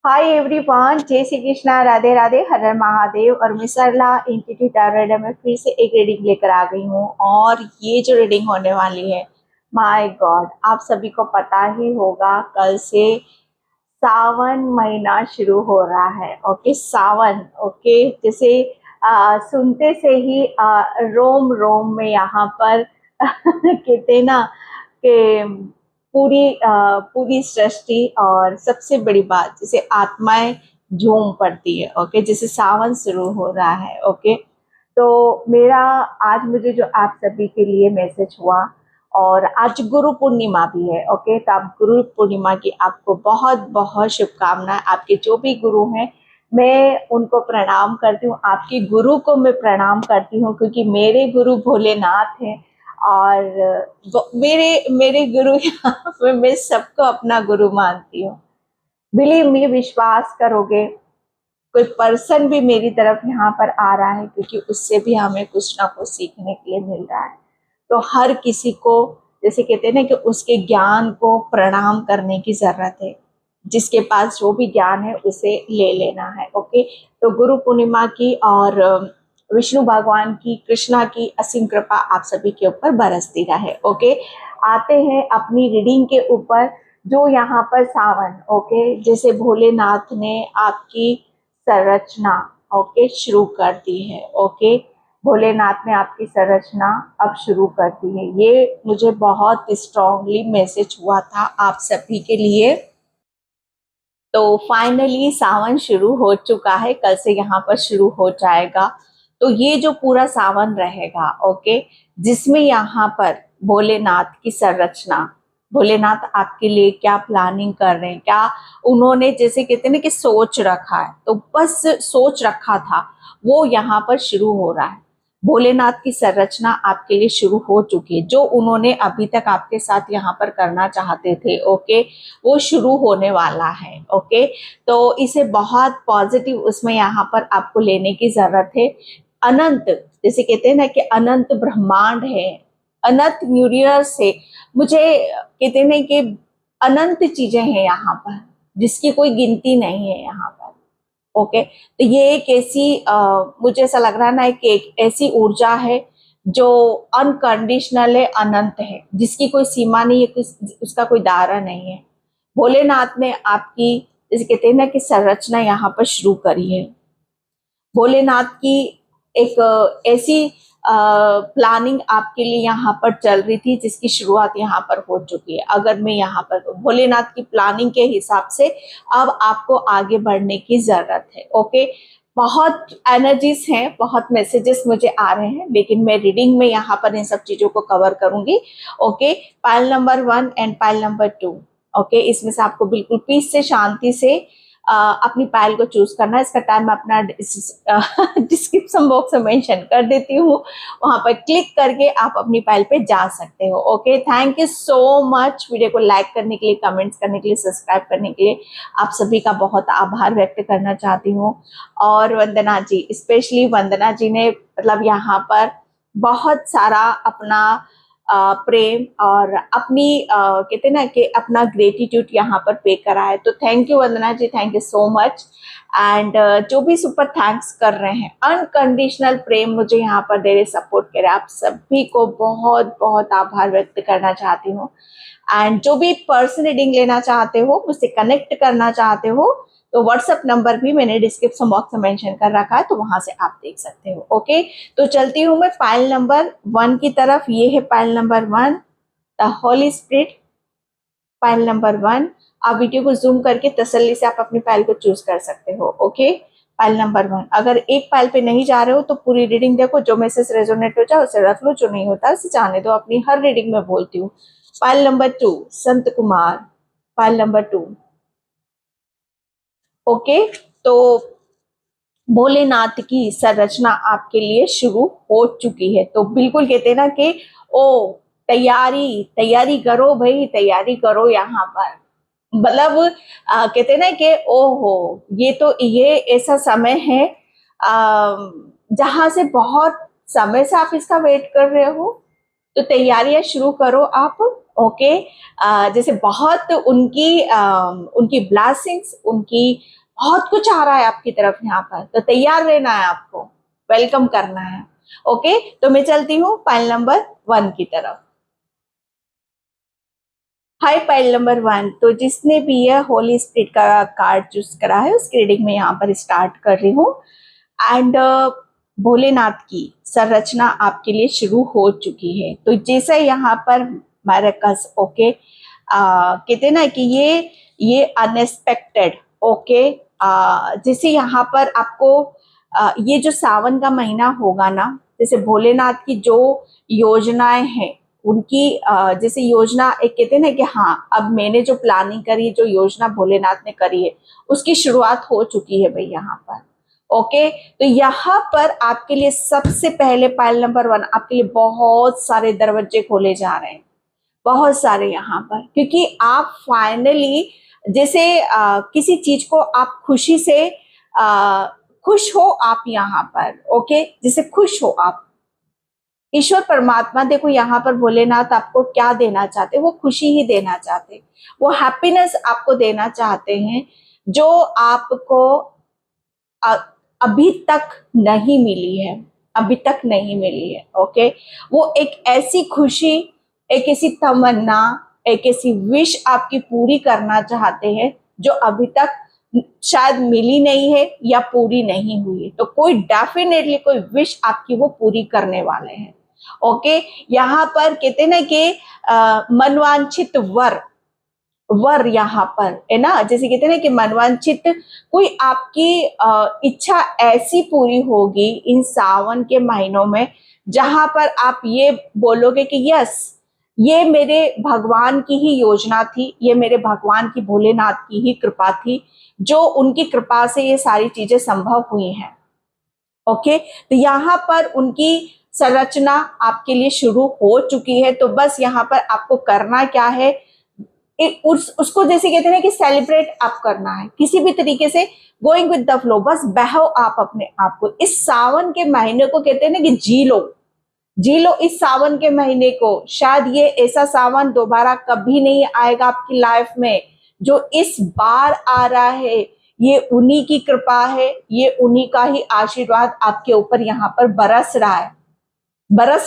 Hi everyone, जय श्री कृष्णा, राधे राधे, हर हर महादेव। और मैं सरला इंस्टीट्यूट टायरॉयड में फिर से एक रीडिंग लेकर आ गई हूँ। और ये जो रीडिंग होने वाली है, माय गॉड, आप सभी को पता ही होगा कल से सावन महीना शुरू हो रहा है। ओके, सावन। ओके, जैसे सुनते से ही रोम रोम में यहाँ पर कहते ना कि पूरी सृष्टि और सबसे बड़ी बात जैसे आत्माएं झूम पड़ती है। ओके, जैसे सावन शुरू हो रहा है। ओके, तो मेरा आज मुझे जो आप सभी के लिए मैसेज हुआ, और आज गुरु पूर्णिमा भी है। ओके, तो आप गुरु पूर्णिमा की आपको बहुत बहुत शुभकामनाएं। आपके जो भी गुरु हैं, मैं उनको प्रणाम करती हूँ। आपके गुरु को मैं प्रणाम करती हूँ, क्योंकि मेरे गुरु भोलेनाथ हैं। और मेरे मेरे गुरु यहाँ पे मैं सबको अपना गुरु मानती हूँ। बिलीव मी, विश्वास करोगे, कोई पर्सन भी मेरी तरफ यहाँ पर आ रहा है क्योंकि उससे भी हमें कुछ ना कुछ सीखने के लिए मिल रहा है। तो हर किसी को, जैसे कहते हैं ना, कि उसके ज्ञान को प्रणाम करने की जरूरत है। जिसके पास जो भी ज्ञान है उसे ले लेना है। ओके, तो गुरु पूर्णिमा की और विष्णु भगवान की, कृष्णा की असीम कृपा आप सभी के ऊपर बरसती रहे। ओके, आते हैं अपनी रीडिंग के ऊपर। जो यहाँ पर सावन, ओके, जैसे भोलेनाथ ने आपकी संरचना, ओके, शुरू कर दी है। ओके, भोलेनाथ ने आपकी संरचना अब शुरू कर दी है। ये मुझे बहुत स्ट्रांगली मैसेज हुआ था आप सभी के लिए। तो फाइनली सावन शुरू हो चुका है, कल से यहाँ पर शुरू हो जाएगा। तो ये जो पूरा सावन रहेगा, ओके, जिसमें यहाँ पर भोलेनाथ की संरचना, भोलेनाथ आपके लिए क्या प्लानिंग कर रहे हैं, क्या उन्होंने, जैसे कहते हैं ना कि सोच रखा है, तो बस सोच रखा था वो यहाँ पर शुरू हो रहा है। भोलेनाथ की संरचना आपके लिए शुरू हो चुकी है। जो उन्होंने अभी तक आपके साथ यहाँ पर करना चाहते थे, ओके, वो शुरू होने वाला है। ओके, तो इसे बहुत पॉजिटिव उसमें यहाँ पर आपको लेने की जरूरत है। अनंत, जैसे कहते हैं ना कि अनंत ब्रह्मांड है, अनंत यूनिवर्स है। मुझे कहते हैं ना कि अनंत चीजें हैं यहाँ पर, जिसकी कोई गिनती नहीं है यहाँ पर। ओके, तो ये एक ऐसी मुझे ऐसा लग रहा है ना कि एक ऐसी ऊर्जा है जो अनकंडीशनल है, अनंत है, जिसकी कोई सीमा नहीं है, उसका कोई दायरा नहीं है। भोलेनाथ ने आपकी, जैसे कहते हैं ना कि संरचना यहाँ पर शुरू करी है। भोलेनाथ की एक ऐसी प्लानिंग आपके लिए यहाँ पर चल रही थी, जिसकी शुरुआत यहाँ पर हो चुकी है। अगर मैं यहाँ पर भोलेनाथ की प्लानिंग के हिसाब से अब आपको आगे बढ़ने की जरूरत है। ओके, बहुत एनर्जीज हैं, बहुत मैसेजेस मुझे आ रहे हैं, लेकिन मैं रीडिंग में यहाँ पर इन सब चीजों को कवर करूंगी। Okay, pile number 1 and pile number 2। Okay, इसमें से आपको बिल्कुल पीस से, शांति से अपनी पाइल को चूज करना है। इसका टाइम मैं अपना डिस्क्रिप्शन बॉक्स में मेंशन कर देती हूँ, वहां पर क्लिक करके आप अपनी पाइल पे जा सकते हो। Okay, thank you so much video को लाइक करने के लिए, कमेंट्स करने के लिए, सब्सक्राइब करने के लिए। आप सभी का बहुत आभार व्यक्त करना चाहती हूँ। और वंदना जी, स्पेशली वंदना जी ने मतलब यहाँ पर बहुत सारा अपना प्रेम और अपनी कहते ना कि अपना ग्रेटिट्यूड यहाँ पर पे करा है। तो thank you Vandana ji, thank you so much. And जो भी सुपर थैंक्स कर रहे हैं, अनकंडीशनल प्रेम मुझे यहाँ पर दे रहे, सपोर्ट करे, आप सभी को बहुत बहुत आभार व्यक्त करना चाहती हूँ। एंड जो भी पर्सन रीडिंग लेना चाहते हो, मुझसे कनेक्ट करना चाहते हो, तो व्हाट्सएप नंबर भी मैंने डिस्क्रिप्शन बॉक्स में मेंशन कर रखा है, तो वहां से आप देख सकते हो। ओके, तो चलती हूँ मैं फाइल नंबर 1 की तरफ। ये है file number 1, the Holi spirit. File number 1, आप वीडियो को जूम करके तसल्ली से आप अपनी फाइल को चूज कर सकते हो। Okay, file number 1। अगर एक फाइल पे नहीं जा रहे हो तो पूरी रीडिंग देखो, जो मैसेज रेजोनेट हो जाए उसे रख लो, जो नहीं होता उसे जाने दो। अपनी हर रीडिंग में बोलती हूँ। File number 2, Sant Kumar. File number 2। Okay, तो भोलेनाथ की संरचना आपके लिए शुरू हो चुकी है। तो बिल्कुल कहते हैं ना कि ओ तैयारी तैयारी करो भाई, तैयारी करो यहाँ पर। मतलब कहते हैं ना कि ओहो, ये ऐसा समय है जहां से बहुत समय से आप इसका वेट कर रहे हो, तो तैयारियां शुरू करो आप। ओके। जैसे बहुत उनकी ब्लेसिंग्स, उनकी बहुत कुछ आ रहा है आपकी तरफ यहाँ पर, तो तैयार रहना है आपको, वेलकम करना है। ओके, तो मैं चलती हूँ पाइल नंबर 1 की तरफ। हाय पाइल नंबर 1, तो जिसने भी यह होली स्पिरिट का कार्ड चूज करा है उसकी रीडिंग में यहाँ पर स्टार्ट कर रही हूँ। एंड भोलेनाथ की संरचना आपके लिए शुरू हो चुकी है। तो जैसे यहाँ पर मैरकस, ओके, कहते ना कि ये अनएक्सपेक्टेड, ओके, जैसे यहाँ पर आपको ये जो सावन का महीना होगा ना, जैसे भोलेनाथ की जो योजनाएं हैं उनकी जैसे योजना एक कहते हैं ना कि हाँ, अब मैंने जो प्लानिंग करी, जो योजना भोलेनाथ ने करी है उसकी शुरुआत हो चुकी है भाई यहाँ पर। ओके, तो यहाँ पर आपके लिए सबसे पहले पाइल नंबर 1 आपके लिए बहुत सारे दरवाजे खोले जा रहे हैं, बहुत सारे यहाँ पर, क्योंकि आप फाइनली जैसे किसी चीज को आप खुशी से खुश हो आप यहाँ पर। ओके, जैसे खुश हो आप, ईश्वर परमात्मा देखो यहाँ पर भोलेनाथ आपको क्या देना चाहते, वो खुशी ही देना चाहते, वो हैप्पीनेस आपको देना चाहते हैं जो आपको अभी तक नहीं मिली है, अभी तक नहीं मिली है। ओके, वो एक ऐसी खुशी, एक ऐसी तमन्ना, एक ऐसी विश आपकी पूरी करना चाहते हैं जो अभी तक शायद मिली नहीं है या पूरी नहीं हुई है। तो कोई डेफिनेटली कोई विश आपकी वो पूरी करने वाले हैं। ओके, यहाँ पर कहते हैं ना कि मनवांछित वर यहाँ पर है ना, जैसे कहते हैं ना कि मनवांछित कोई आपकी इच्छा ऐसी पूरी होगी इन सावन के महीनों में, जहां पर आप ये बोलोगे कि यस, ये मेरे भगवान की ही योजना थी, ये मेरे भगवान की भोलेनाथ की ही कृपा थी, जो उनकी कृपा से ये सारी चीजें संभव हुई हैं। ओके, तो यहाँ पर उनकी संरचना आपके लिए शुरू हो चुकी है। तो बस यहाँ पर आपको करना क्या है, उसको जैसे कहते हैं कि सेलिब्रेट आप करना है किसी भी तरीके से, गोइंग विद द फ्लो, बस बहो आप अपने आप को। इस सावन के महीने को कहते हैं ना कि जी लो इस सावन के महीने को। शायद ये ऐसा सावन दोबारा कभी नहीं आएगा आपकी लाइफ में, जो इस बार आ रहा है ये उन्हीं की कृपा है, ये उन्हीं का ही आशीर्वाद आपके ऊपर यहाँ पर बरस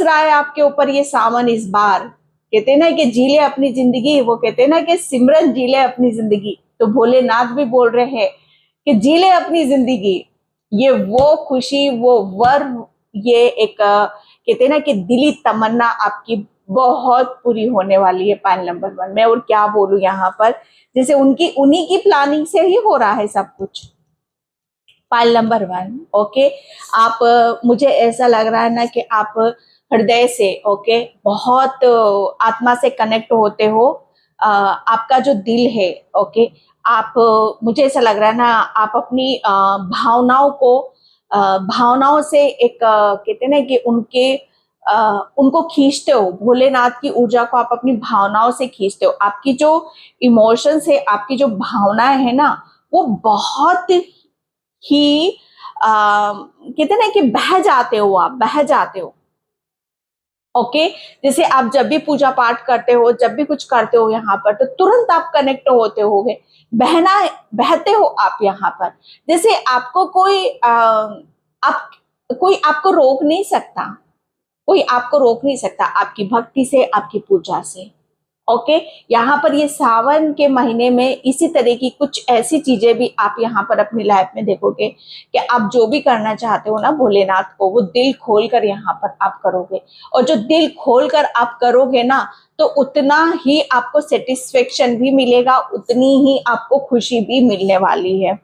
रहा है आपके ऊपर ये सावन इस बार। कहते हैं ना कि जी ले अपनी जिंदगी, वो कहते हैं ना कि सिमरन जी ले अपनी जिंदगी, तो भोलेनाथ भी बोल रहे हैं कि जी ले अपनी जिंदगी। ये वो खुशी, वो वर, ये एक कहते हैं ना कि दिली तमन्ना आपकी बहुत पूरी होने वाली है पाइल नंबर 1 में। और क्या बोलूं यहाँ पर, जैसे उन्हीं की प्लानिंग से ही हो रहा है सब कुछ। पाइल नंबर 1, ओके, आप मुझे ऐसा लग रहा है ना कि आप हृदय से, ओके, बहुत आत्मा से कनेक्ट होते हो। आपका जो दिल है, ओके, आप मुझे ऐसा लग रहा है ना आप अपनी भावनाओं से एक कहते हैं ना कि उनको खींचते हो, भोलेनाथ की ऊर्जा को आप अपनी भावनाओं से खींचते हो। आपकी जो इमोशंस है, आपकी जो भावनाएं है ना, वो बहुत ही कहते हैं ना कि बह जाते हो, आप बह जाते हो। ओके, जैसे आप जब भी पूजा पाठ करते हो, जब भी कुछ करते हो यहाँ पर, तो तुरंत आप कनेक्ट होते होगे, बहते हो आप यहाँ पर। जैसे आपको कोई आपको रोक नहीं सकता, कोई आपको रोक नहीं सकता आपकी भक्ति से, आपकी पूजा से। ओके, यहाँ पर ये सावन के महीने में इसी तरह की कुछ ऐसी चीजें भी आप यहाँ पर अपनी लाइफ में देखोगे कि आप जो भी करना चाहते हो ना भोलेनाथ को, वो दिल खोलकर यहाँ पर आप करोगे। और जो दिल खोलकर आप करोगे ना, तो उतना ही आपको सेटिस्फेक्शन भी मिलेगा, उतनी ही आपको खुशी भी मिलने वाली है।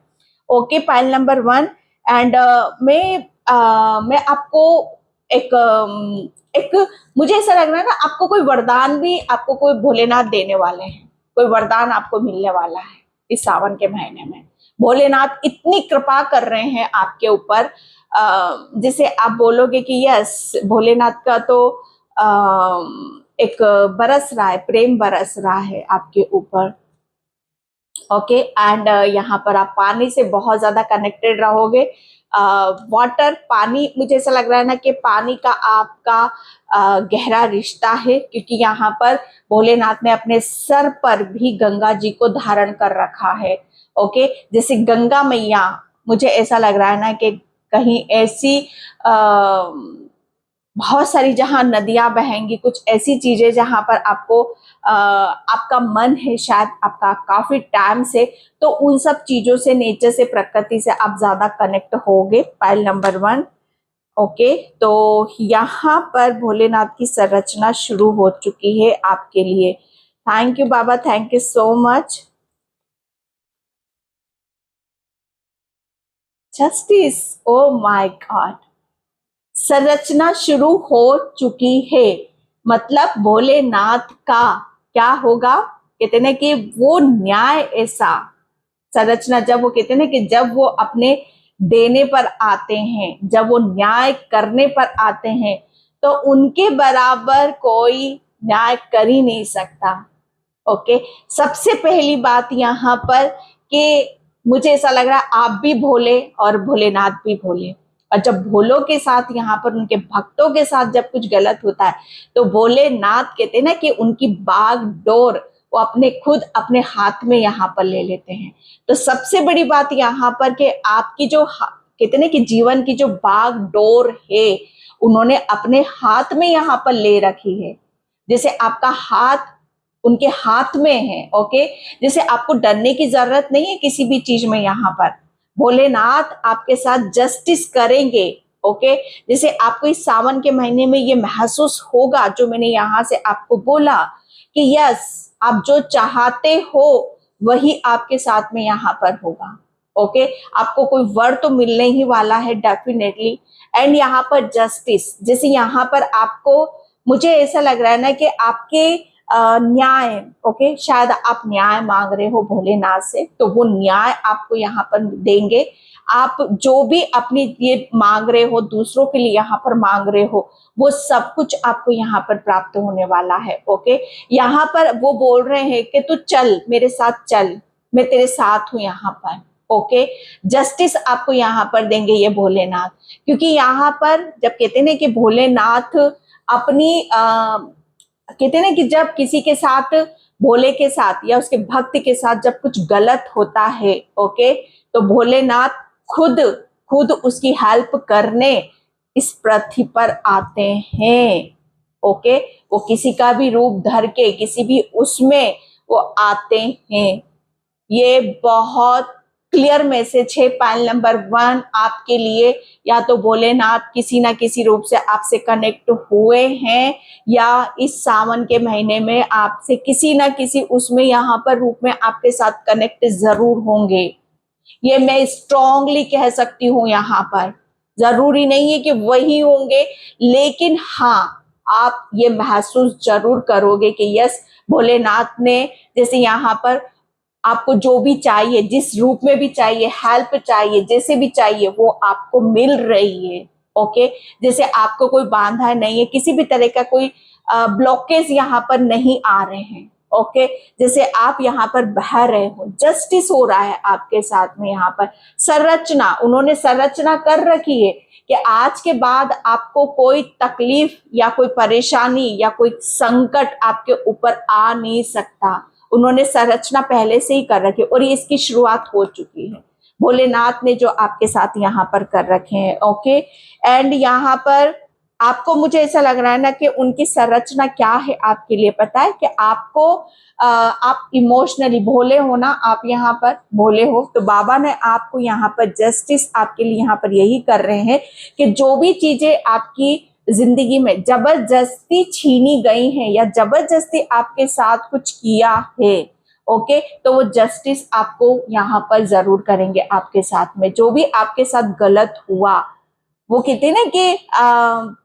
Okay, pile number 1। एंड मैं आपको एक मुझे ऐसा लग रहा है ना, आपको कोई वरदान भी आपको कोई भोलेनाथ देने वाले हैं, कोई वरदान आपको मिलने वाला है इस सावन के महीने में। भोलेनाथ इतनी कृपा कर रहे हैं आपके ऊपर, जिसे आप बोलोगे कि यस, भोलेनाथ का तो एक बरस रहा है, प्रेम बरस रहा है आपके ऊपर। ओके। एंड यहाँ पर आप पानी से बहुत ज्यादा कनेक्टेड रहोगे। वाटर, पानी, मुझे ऐसा लग रहा है ना कि पानी का आपका गहरा रिश्ता है, क्योंकि यहाँ पर भोलेनाथ ने अपने सर पर भी गंगा जी को धारण कर रखा है। ओके, जैसे गंगा मैया, मुझे ऐसा लग रहा है ना कि कहीं ऐसी बहुत सारी जहां नदियां बहेंगी, कुछ ऐसी चीजें जहां पर आपको आपका मन है शायद आपका काफी टाइम से, तो उन सब चीजों से, नेचर से, प्रकृति से आप ज्यादा कनेक्ट होगे। Pile number 1। ओके, तो यहाँ पर भोलेनाथ की संरचना शुरू हो चुकी है आपके लिए। थैंक यू बाबा, thank you so much. Justice, oh my God, संरचना शुरू हो चुकी है, मतलब भोलेनाथ का क्या होगा, कहते हैं कि वो न्याय ऐसा संरचना, जब वो कहते हैं कि जब वो अपने देने पर आते हैं, जब वो न्याय करने पर आते हैं, तो उनके बराबर कोई न्याय कर ही नहीं सकता। ओके, सबसे पहली बात यहाँ पर कि मुझे ऐसा लग रहा है आप भी भोले और भोलेनाथ भी भोले, और जब भोलों के साथ यहाँ पर उनके भक्तों के साथ जब कुछ गलत होता है, तो भोलेनाथ कहते हैं ना कि उनकी बागडोर वो अपने खुद अपने हाथ में यहाँ पर ले लेते हैं। तो सबसे बड़ी बात यहाँ पर कि आपकी जो कहते हैं कि जीवन की जो बागडोर है, उन्होंने अपने हाथ में यहाँ पर ले रखी है। जैसे आपका हाथ उनके हाथ में है। ओके, जैसे आपको डरने की जरूरत नहीं है किसी भी चीज में। यहाँ पर भोलेनाथ आपके साथ जस्टिस करेंगे। ओके, जैसे आपको इस सावन के महीने में ये महसूस होगा, जो मैंने यहाँ से आपको बोला कि यस, आप जो चाहते हो वही आपके साथ में यहाँ पर होगा। ओके, आपको कोई वर तो मिलने ही वाला है डेफिनेटली। एंड यहाँ पर जस्टिस, जैसे यहाँ पर आपको, मुझे ऐसा लग रहा है ना कि आपके न्याय, ओके, शायद आप न्याय मांग रहे हो भोलेनाथ से, तो वो न्याय आपको यहाँ पर देंगे। आप जो भी अपनी ये मांग रहे हो, दूसरों के लिए यहाँ पर मांग रहे हो, वो सब कुछ आपको यहाँ पर प्राप्त होने वाला है। ओके, यहाँ पर वो बोल रहे हैं कि तू चल मेरे साथ, चल, मैं तेरे साथ हूं यहाँ पर। ओके, जस्टिस आपको यहाँ पर देंगे ये भोलेनाथ, क्योंकि यहाँ पर जब कहते हैं कि भोलेनाथ अपनी कहते हैं ना कि जब किसी के साथ, भोले के साथ या उसके भक्त के साथ जब कुछ गलत होता है, ओके, तो भोलेनाथ खुद खुद उसकी हेल्प करने इस पृथ्वी पर आते हैं। ओके, वो किसी का भी रूप धर के, किसी भी उसमें वो आते हैं। ये बहुत क्लियर मैसेज है पाइल नंबर 1 आपके लिए। या तो भोलेनाथ किसी ना किसी रूप से आपसे कनेक्ट हुए हैं, या इस सावन के महीने में आपसे किसी ना किसी उसमें यहाँ पर रूप में आपके साथ कनेक्ट जरूर होंगे। ये मैं स्ट्रांगली कह सकती हूँ। यहाँ पर जरूरी नहीं है कि वही होंगे, लेकिन हाँ, आप ये महसूस जरूर करोगे कि यस, भोलेनाथ ने, जैसे यहाँ पर आपको जो भी चाहिए, जिस रूप में भी चाहिए, हेल्प चाहिए, जैसे भी चाहिए, वो आपको मिल रही है। ओके, जैसे आपको कोई बांधा नहीं है, किसी भी तरह का कोई ब्लॉकेज यहाँ पर नहीं आ रहे हैं। ओके, जैसे आप यहाँ पर बह रहे हो, जस्टिस हो रहा है आपके साथ में। यहाँ पर संरचना, उन्होंने संरचना कर रखी है कि आज के बाद आपको कोई तकलीफ या कोई परेशानी या कोई संकट आपके ऊपर आ नहीं सकता। उन्होंने संरचना पहले से ही कर रखी, और ये इसकी शुरुआत हो चुकी है भोलेनाथ ने जो आपके साथ यहाँ पर कर रखे हैं। ओके, एंड यहाँ पर आपको, मुझे ऐसा लग रहा है ना कि उनकी संरचना क्या है आपके लिए पता है कि आपको आप इमोशनली भोले हो ना, आप यहाँ पर भोले हो, तो बाबा ने आपको यहाँ पर जस्टिस आपके लिए यहाँ पर यही कर रहे हैं कि जो भी चीजें आपकी जिंदगी में जबरदस्ती छीनी गई हैं या जबरदस्ती आपके साथ कुछ किया है, ओके, तो वो जस्टिस आपको यहाँ पर जरूर करेंगे आपके साथ में। जो भी आपके साथ गलत हुआ, वो कहते हैं ना कि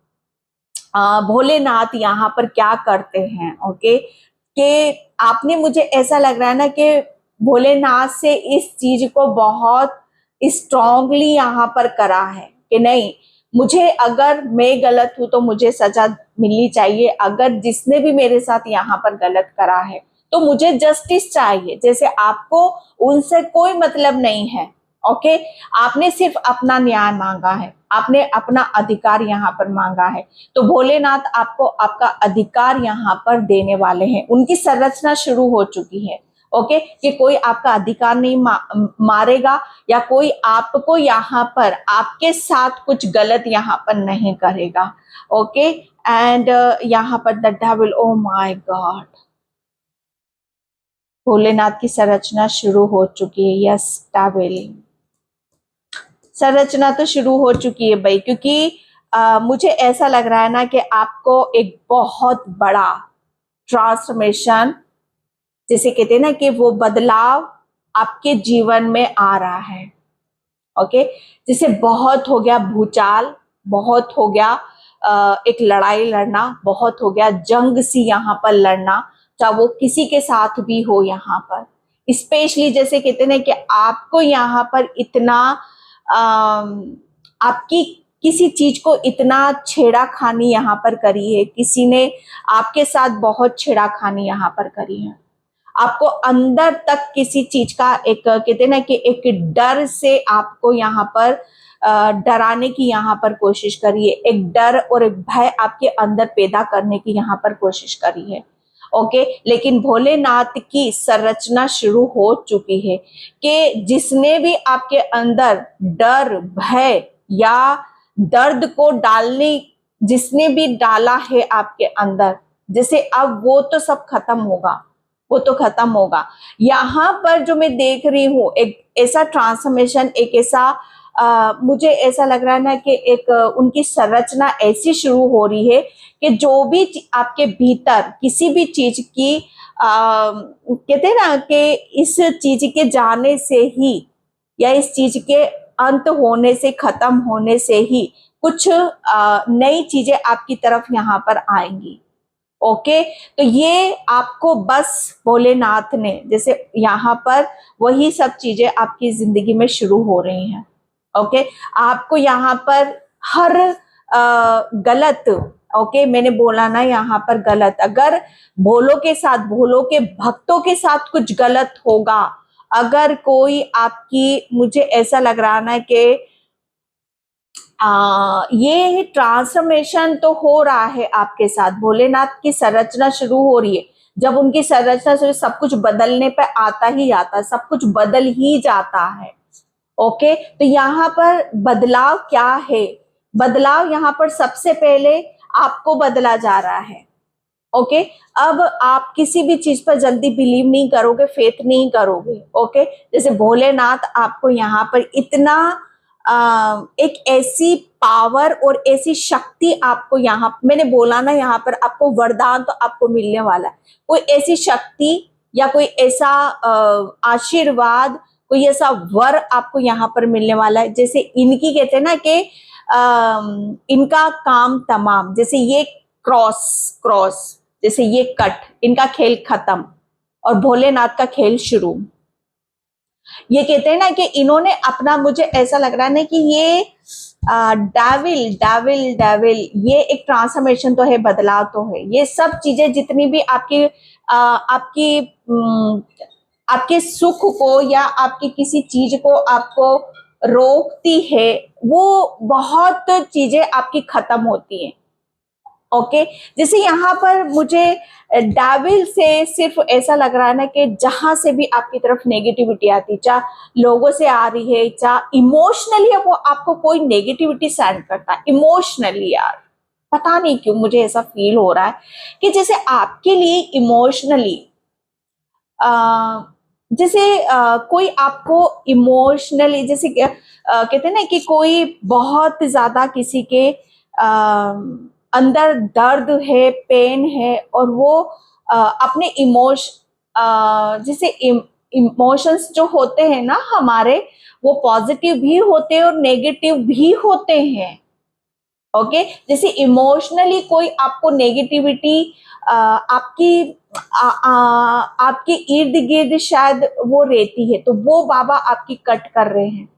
भोलेनाथ यहाँ पर क्या करते हैं, ओके, कि आपने, मुझे ऐसा लग रहा है ना कि भोलेनाथ से इस चीज को बहुत स्ट्रांगली यहाँ पर करा है कि नहीं, मुझे, अगर मैं गलत हूं तो मुझे सजा मिलनी चाहिए, अगर जिसने भी मेरे साथ यहाँ पर गलत करा है तो मुझे जस्टिस चाहिए। जैसे आपको उनसे कोई मतलब नहीं है, ओके, आपने सिर्फ अपना न्याय मांगा है, आपने अपना अधिकार यहाँ पर मांगा है, तो भोलेनाथ आपको आपका अधिकार यहाँ पर देने वाले हैं। उनकी संरचना शुरू हो चुकी है, ओके, कि कोई आपका अधिकार नहीं मारेगा या कोई आपको यहाँ पर आपके साथ कुछ गलत यहाँ पर नहीं करेगा, ओके। एंड यहाँ पर the devil, oh my God, Bholenath की संरचना शुरू हो चुकी है। यस डेविल, संरचना तो शुरू हो चुकी है भाई, क्योंकि मुझे ऐसा लग रहा है ना कि आपको एक बहुत बड़ा ट्रांसफॉर्मेशन, जैसे कहते हैं ना कि वो बदलाव आपके जीवन में आ रहा है, ओके। जैसे बहुत हो गया भूचाल, बहुत हो गया एक लड़ाई लड़ना, बहुत हो गया जंग सी यहाँ पर लड़ना, चाहे वो किसी के साथ भी हो यहाँ पर। स्पेशली जैसे कहते हैं ना कि आपको यहाँ पर इतना आपकी किसी चीज को इतना छेड़ाखानी यहाँ पर करी है, किसी ने आपके साथ बहुत छेड़ाखानी यहाँ पर करी है, आपको अंदर तक किसी चीज का एक कहते हैं ना कि एक डर से आपको यहाँ पर डराने की यहाँ पर कोशिश करी है, एक डर और एक भय आपके अंदर पैदा करने की यहाँ पर कोशिश करी है, ओके। लेकिन भोलेनाथ की संरचना शुरू हो चुकी है कि जिसने भी आपके अंदर डर, भय या दर्द को डालने, जिसने भी डाला है आपके अंदर, जैसे अब वो तो सब खत्म होगा, वो तो खत्म होगा। यहाँ पर जो मैं देख रही हूँ एक ऐसा ट्रांसफॉर्मेशन, एक ऐसा मुझे ऐसा लग रहा है ना कि एक उनकी संरचना ऐसी शुरू हो रही है कि जो भी आपके भीतर किसी भी चीज की कहते हैं ना कि इस चीज के जाने से ही या इस चीज के अंत होने से, खत्म होने से ही कुछ नई चीजें आपकी तरफ यहाँ पर आएंगी, ओके। तो ये आपको बस भोलेनाथ ने, जैसे यहाँ पर वही सब चीजें आपकी जिंदगी में शुरू हो रही हैं, ओके। आपको यहाँ पर हर गलत, ओके, मैंने बोला ना यहाँ पर गलत, अगर भोलों के साथ, भोलों के भक्तों के साथ कुछ गलत होगा, अगर कोई आपकी, मुझे ऐसा लग रहा ना कि ये ट्रांसफॉर्मेशन तो हो रहा है आपके साथ, भोलेनाथ की संरचना शुरू हो रही है। जब उनकी संरचना से सब कुछ बदलने पे आता ही आता है, सब कुछ बदल ही जाता है, ओके। तो यहाँ पर बदलाव क्या है? बदलाव यहाँ पर सबसे पहले आपको बदला जा रहा है, ओके। अब आप किसी भी चीज पर जल्दी बिलीव नहीं करोगे, फेथ नहीं करोगे, ओके। जैसे भोलेनाथ आपको यहाँ पर इतना एक ऐसी पावर और ऐसी शक्ति आपको, यहाँ मैंने बोला ना, यहाँ पर आपको वरदान तो आपको मिलने वाला है, कोई ऐसी शक्ति या कोई ऐसा आशीर्वाद, कोई ऐसा वर आपको यहाँ पर मिलने वाला है। जैसे इनकी कहते हैं ना कि इनका काम तमाम, जैसे ये क्रॉस क्रॉस, जैसे ये कट, इनका खेल खत्म और भोलेनाथ का खेल शुरू। ये कहते हैं ना कि इन्होंने अपना, मुझे ऐसा लग रहा है ना कि ये डेविल डेविल डेविल, ये एक ट्रांसफॉर्मेशन तो है, बदलाव तो है। ये सब चीजें जितनी भी आपकी आपकी आपके सुख को या आपकी किसी चीज को आपको रोकती है, वो बहुत चीजें आपकी खत्म होती हैं, ओके। जैसे यहाँ पर मुझे डेविल से सिर्फ ऐसा लग रहा है ना कि जहां से भी आपकी तरफ नेगेटिविटी आती, चाहे लोगों से आ रही है, चाहे इमोशनली वो आपको कोई नेगेटिविटी सेंड करता है, इमोशनली यार पता नहीं क्यों मुझे ऐसा फील हो रहा है कि जैसे आपके लिए इमोशनली जैसे कोई आपको इमोशनली, जैसे कहते हैं ना कि कोई बहुत ज्यादा किसी के अंदर दर्द है, पेन है, और वो अपने जैसे इमोशंस जो होते हैं ना हमारे, वो पॉजिटिव भी होते हैं और नेगेटिव भी होते हैं, ओके। जैसे इमोशनली कोई आपको नेगेटिविटी आपकी आपके इर्द गिर्द शायद वो रहती है, तो वो बाबा आपकी कट कर रहे हैं,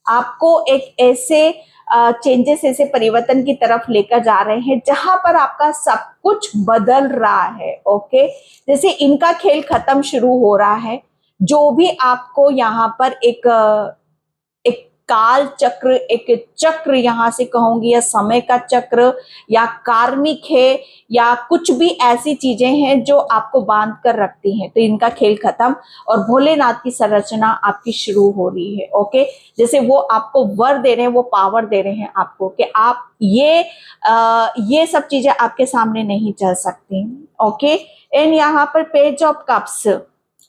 आपको एक ऐसे चेंजेस, ऐसे परिवर्तन की तरफ लेकर जा रहे हैं जहां पर आपका सब कुछ बदल रहा है। ओके, जैसे इनका खेल खत्म शुरू हो रहा है, जो भी आपको यहाँ पर एक काल चक्र, एक चक्र यहां से कहूंगी, या समय का चक्र, या कार्मिक है, या कुछ भी ऐसी चीजें हैं जो आपको बांध कर रखती हैं, तो इनका खेल खत्म और भोलेनाथ की संरचना आपकी शुरू हो रही है। ओके, जैसे वो आपको वर दे रहे हैं, वो पावर दे रहे हैं आपको कि आप ये सब चीजें आपके सामने नहीं चल सकती। ओके, एंड यहाँ पर page of cups.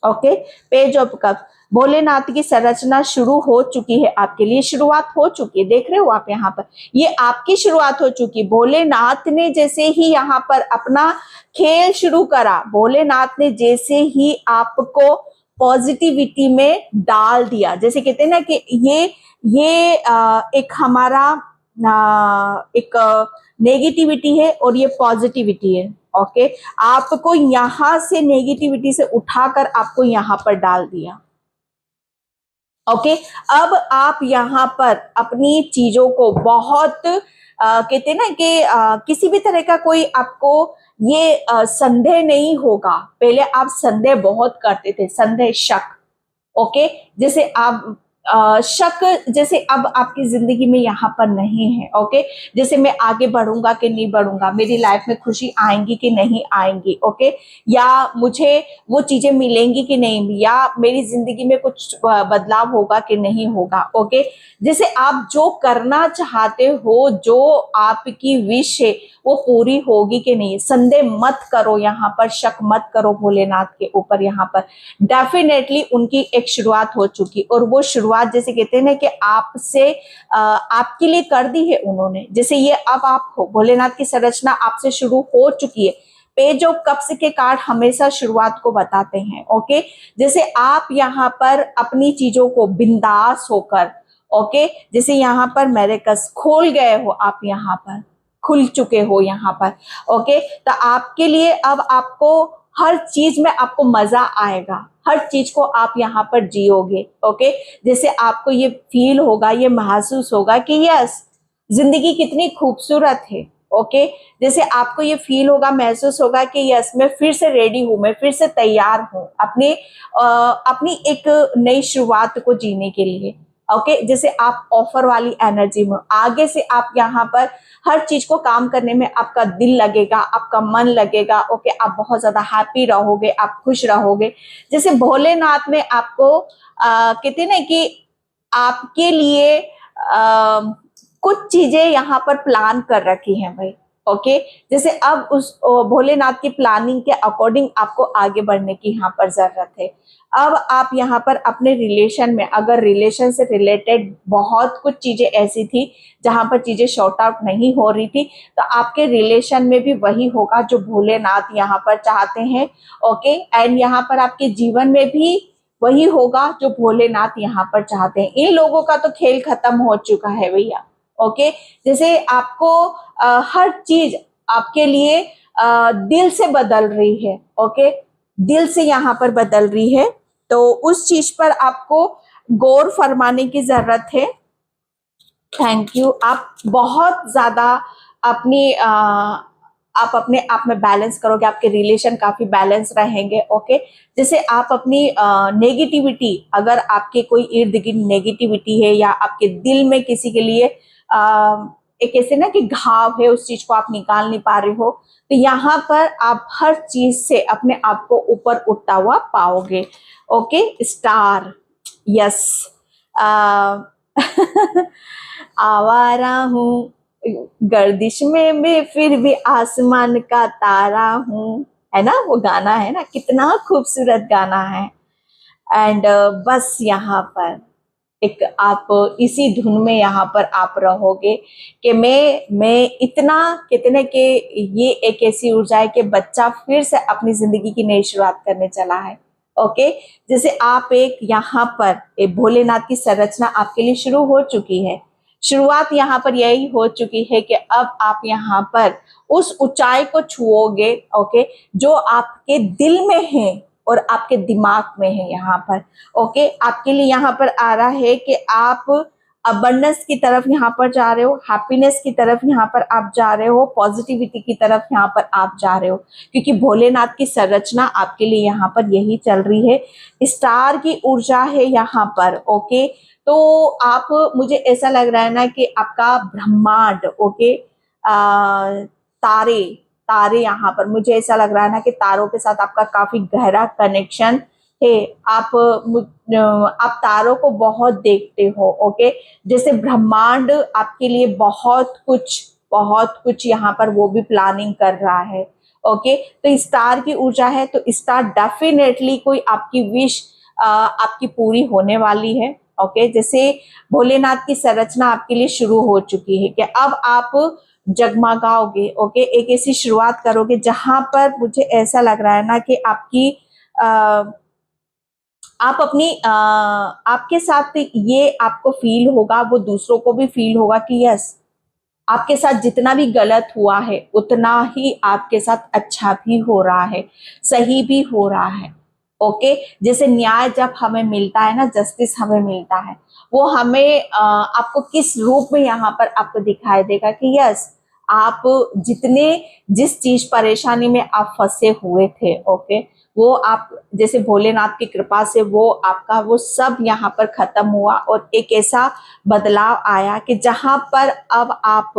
Okay, page of cups, Bholenath की संरचना शुरू हो चुकी है, आपके लिए शुरुआत हो चुकी है। देख रहे हो आप यहाँ पर, ये आपकी शुरुआत हो चुकी। भोलेनाथ ने जैसे ही यहाँ पर अपना खेल शुरू करा, भोलेनाथ ने जैसे ही आपको पॉजिटिविटी में डाल दिया, जैसे कहते हैं ना कि ये एक हमारा एक नेगेटिविटी है और ये पॉजिटिविटी है। ओके, आपको यहां से नेगेटिविटी से उठाकर आपको यहां पर डाल दिया। ओके, अब आप यहाँ पर अपनी चीजों को बहुत कहते हैं ना कि किसी भी तरह का कोई आपको ये संदेह नहीं होगा। पहले आप संदेह बहुत करते थे, संदेह, शक। ओके, जैसे आप शक जैसे अब आपकी जिंदगी में यहाँ पर नहीं है। ओके, जैसे मैं आगे बढ़ूंगा कि नहीं बढ़ूंगा, मेरी लाइफ में खुशी आएंगी कि नहीं आएंगी। ओके, या मुझे वो चीजें मिलेंगी कि नहीं, या मेरी जिंदगी में कुछ बदलाव होगा कि नहीं होगा। ओके, जैसे आप जो करना चाहते हो, जो आपकी विश है, वो पूरी होगी कि नहीं, संदेह मत करो, यहाँ पर शक मत करो भोलेनाथ के ऊपर। यहाँ पर डेफिनेटली उनकी एक शुरुआत हो चुकी, और वो शुरुआत जैसे कहते हैं ना कि आपसे आपके लिए कर दी है उन्होंने। जैसे ये अब आप हो, भोलेनाथ की संरचना आपसे शुरू हो चुकी है। पेज ऑफ कप्स के कार्ड हमेशा शुरुआत को बताते हैं। ओके, जैसे आप यहाँ पर अपनी चीजों को बिंदास होकर, ओके, जैसे यहाँ पर मेरेकस खोल गए हो, आप यहाँ पर खुल चुके हो यहाँ पर। ओके, तो आपके लिए अब आपको हर चीज में आपको मजा आएगा, हर चीज को आप यहाँ पर जियोगे। ओके, जैसे आपको ये फील होगा, ये महसूस होगा कि यस, जिंदगी कितनी खूबसूरत है। ओके, जैसे आपको ये फील होगा, महसूस होगा कि यस, मैं फिर से रेडी हूं, मैं फिर से तैयार हूं अपनी एक नई शुरुआत को जीने के लिए। ओके, जैसे आप ऑफर वाली एनर्जी में, आगे से आप यहाँ पर हर चीज को काम करने में आपका दिल लगेगा, आपका मन लगेगा। ओके, आप बहुत ज्यादा हैप्पी रहोगे, आप खुश रहोगे। जैसे भोलेनाथ ने आपको कहते हैं ना कि आपके लिए कुछ चीजें यहाँ पर प्लान कर रखी हैं भाई। ओके, जैसे अब उस भोलेनाथ की प्लानिंग के अकॉर्डिंग आपको आगे बढ़ने की यहाँ पर जरूरत है। अब आप यहाँ पर अपने रिलेशन में, अगर रिलेशन से रिलेटेड बहुत कुछ चीजें ऐसी थी जहां पर चीजें शॉर्ट आउट नहीं हो रही थी, तो आपके रिलेशन में भी वही होगा जो भोलेनाथ यहाँ पर चाहते हैं। ओके, एंड यहाँ पर आपके जीवन में भी वही होगा जो भोलेनाथ यहाँ पर चाहते हैं। इन लोगों का तो खेल खत्म हो चुका है भैया। ओके, जैसे आपको हर चीज आपके लिए दिल से बदल रही है। ओके, दिल से यहाँ पर बदल रही है, तो उस चीज पर आपको गौर फरमाने की जरूरत है। Thank you. आप बहुत ज्यादा अपनी आप अपने आप में बैलेंस करोगे, आपके रिलेशन काफी बैलेंस रहेंगे। ओके, जैसे आप अपनी नेगेटिविटी, अगर आपके कोई इर्द गिर्द नेगेटिविटी है, या आपके दिल में किसी के लिए एक ऐसे ना कि घाव है, उस चीज को आप निकाल नहीं पा रहे हो, तो यहाँ पर आप हर चीज से अपने आप को ऊपर उठता हुआ पाओगे। Okay, star, yes. आवारा हूँ, गर्दिश में मैं फिर भी आसमान का तारा हूँ, है ना, वो गाना है ना, कितना खूबसूरत गाना है। एंड बस यहाँ पर एक आप इसी धुन में यहाँ पर आप रहोगे कि मैं इतना, कितने के ये एक ऐसी ऊर्जा है कि बच्चा फिर से अपनी जिंदगी की नई शुरुआत करने चला है। ओके, जैसे आप एक यहाँ पर एक भोलेनाथ की संरचना आपके लिए शुरू हो चुकी है। शुरुआत यहाँ पर यही हो चुकी है कि अब आप यहाँ पर उस ऊंचाई को छुओगे। ओके, जो आपके दिल में है और आपके दिमाग में है यहाँ पर। ओके, आपके लिए यहाँ पर आ रहा है कि आप अबंडेंस की तरफ यहाँ पर जा रहे हो, हैप्पीनेस की तरफ यहाँ पर आप जा रहे हो, पॉजिटिविटी की तरफ यहाँ पर आप जा रहे हो, क्योंकि भोलेनाथ की संरचना आपके लिए यहाँ पर यही चल रही है। स्टार की ऊर्जा है यहाँ पर। ओके, तो आप, मुझे ऐसा लग रहा है ना कि आपका ब्रह्मांड, ओके, तारे, तारे यहाँ पर मुझे ऐसा लग रहा है ना कि तारों के साथ आपका काफी गहरा कनेक्शन है। आप तारों को बहुत देखते हो। ओके, जैसे ब्रह्मांड आपके लिए बहुत कुछ यहाँ पर वो भी प्लानिंग कर रहा है। ओके, तो स्टार की ऊर्जा है, तो स्टार डेफिनेटली कोई आपकी विश आपकी पूरी होने वाली है। ओके, जैसे भोलेनाथ की संरचना आपके लिए शुरू हो चुकी है कि अब आप जगमगाओगे। ओके, एक ऐसी शुरुआत करोगे जहां पर मुझे ऐसा लग रहा है ना कि आप अपनी आपके साथ ये आपको फील होगा, वो दूसरों को भी फील होगा कि यस, आपके साथ जितना भी गलत हुआ है उतना ही आपके साथ अच्छा भी हो रहा है, सही भी हो रहा है। ओके, जैसे न्याय जब हमें मिलता है ना, जस्टिस हमें मिलता है, वो हमें आपको किस रूप में यहाँ पर आपको दिखाई देगा कि यस, आप जिस चीज परेशानी में आप फंसे हुए थे, ओके, वो आप जैसे भोलेनाथ की कृपा से वो आपका वो सब यहाँ पर खत्म हुआ और एक ऐसा बदलाव आया कि जहां पर अब आप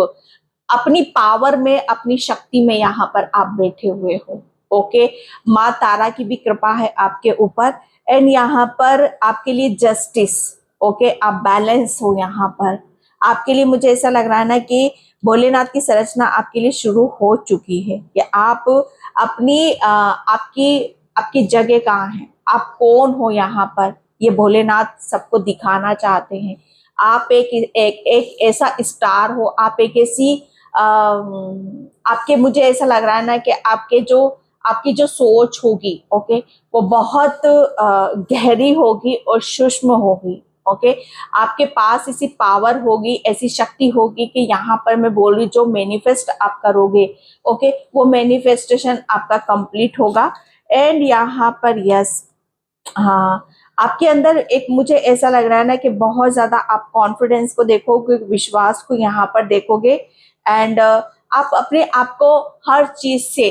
अपनी पावर में, अपनी शक्ति में यहाँ पर आप बैठे हुए हो। ओके, माँ तारा की भी कृपा है आपके ऊपर, एंड यहाँ पर आपके लिए जस्टिस। ओके, आप बैलेंस हो यहाँ पर। आपके लिए मुझे ऐसा लग रहा है ना कि भोलेनाथ की संरचना आपके लिए शुरू हो चुकी है कि आप अपनी आपकी आपकी जगह कहाँ है, आप कौन हो यहाँ पर, ये भोलेनाथ सबको दिखाना चाहते हैं। आप एक ऐसा स्टार हो, आप एक ऐसी आपके, मुझे ऐसा लग रहा है ना कि आपकी जो सोच होगी, ओके, वो बहुत गहरी होगी और सूक्ष्म होगी। ओके, आपके पास ऐसी पावर होगी, ऐसी शक्ति होगी कि यहाँ पर मैं बोल रही, जो मैनिफेस्ट आप करोगे, ओके, वो मैनिफेस्टेशन आपका कंप्लीट होगा। एंड यहाँ पर यस, हाँ, आपके अंदर एक, मुझे ऐसा लग रहा है ना कि बहुत ज्यादा आप कॉन्फिडेंस को देखोगे, विश्वास को यहाँ पर देखोगे, एंड आप अपने आप को हर चीज से